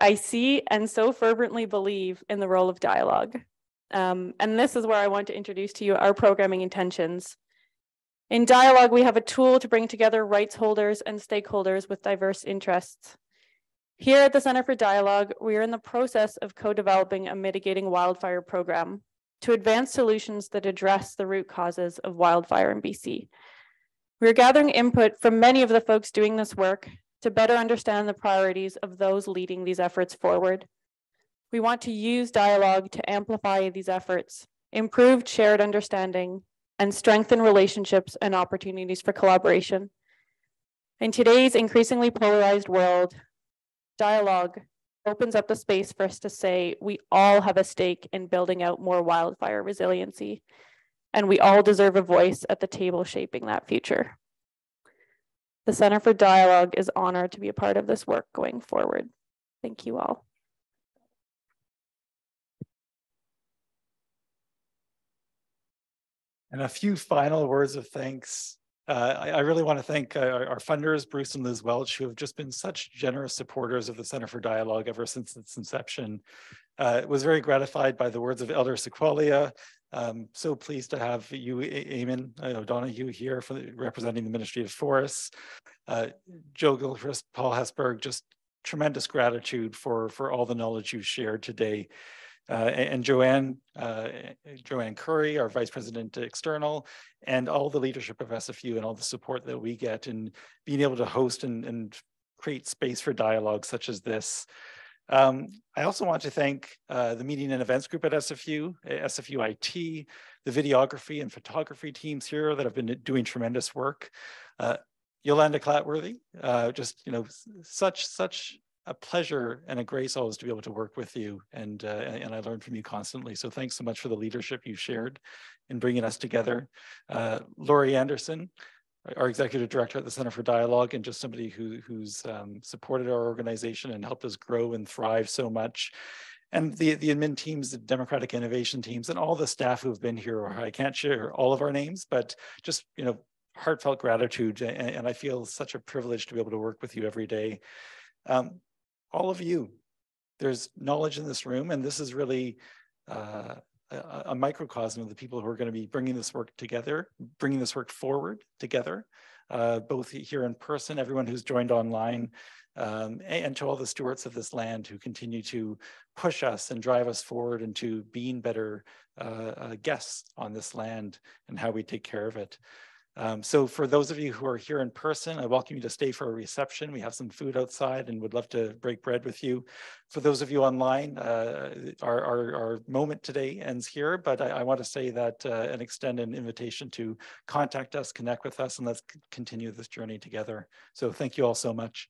I see and so fervently believe in the role of dialogue. And this is where I want to introduce to you our programming intentions. In dialogue, we have a tool to bring together rights holders and stakeholders with diverse interests. Here at the Center for Dialogue, we are in the process of co-developing a mitigating wildfire program to advance solutions that address the root causes of wildfire in BC. We're gathering input from many of the folks doing this work to better understand the priorities of those leading these efforts forward. We want to use dialogue to amplify these efforts, improve shared understanding, and strengthen relationships and opportunities for collaboration. In today's increasingly polarized world, dialogue opens up the space for us to say we all have a stake in building out more wildfire resiliency, and we all deserve a voice at the table shaping that future. The Center for Dialogue is honored to be a part of this work going forward. Thank you all. And a few final words of thanks. I really want to thank our funders, Bruce and Liz Welch, who have just been such generous supporters of the Center for Dialogue ever since its inception. Was very gratified by the words of Elder Sequoia. So pleased to have you, Eamon O'Donoghue, here representing the Ministry of Forests. Joe Gilchrist, Paul Hessburg, just tremendous gratitude for all the knowledge you've shared today. And Joanne Curry, our Vice President External, and all the leadership of SFU and all the support that we get in being able to host and create space for dialogue such as this. I also want to thank the meeting and events group at SFU, SFU IT, the videography and photography teams here that have been doing tremendous work. Yolanda Clatworthy, just such a pleasure and a grace always to be able to work with you, and I learn from you constantly. So thanks so much for the leadership you shared in bringing us together. Laurie Anderson, our Executive Director at the Center for Dialogue, and just somebody who's supported our organization and helped us grow and thrive so much. And the admin teams, the Democratic Innovation teams, and all the staff who've been here. I can't share all of our names, but just heartfelt gratitude, and I feel such a privilege to be able to work with you every day. All of you, there's knowledge in this room, and this is really a microcosm of the people who are going to be bringing this work together, bringing this work forward together, both here in person, everyone who's joined online, and to all the stewards of this land who continue to push us and drive us forward into being better guests on this land and how we take care of it. So for those of you who are here in person, I welcome you to stay for a reception. We have some food outside and would love to break bread with you. For those of you online, our moment today ends here, but I want to say that and extend an invitation to contact us, connect with us, and let's continue this journey together. So thank you all so much.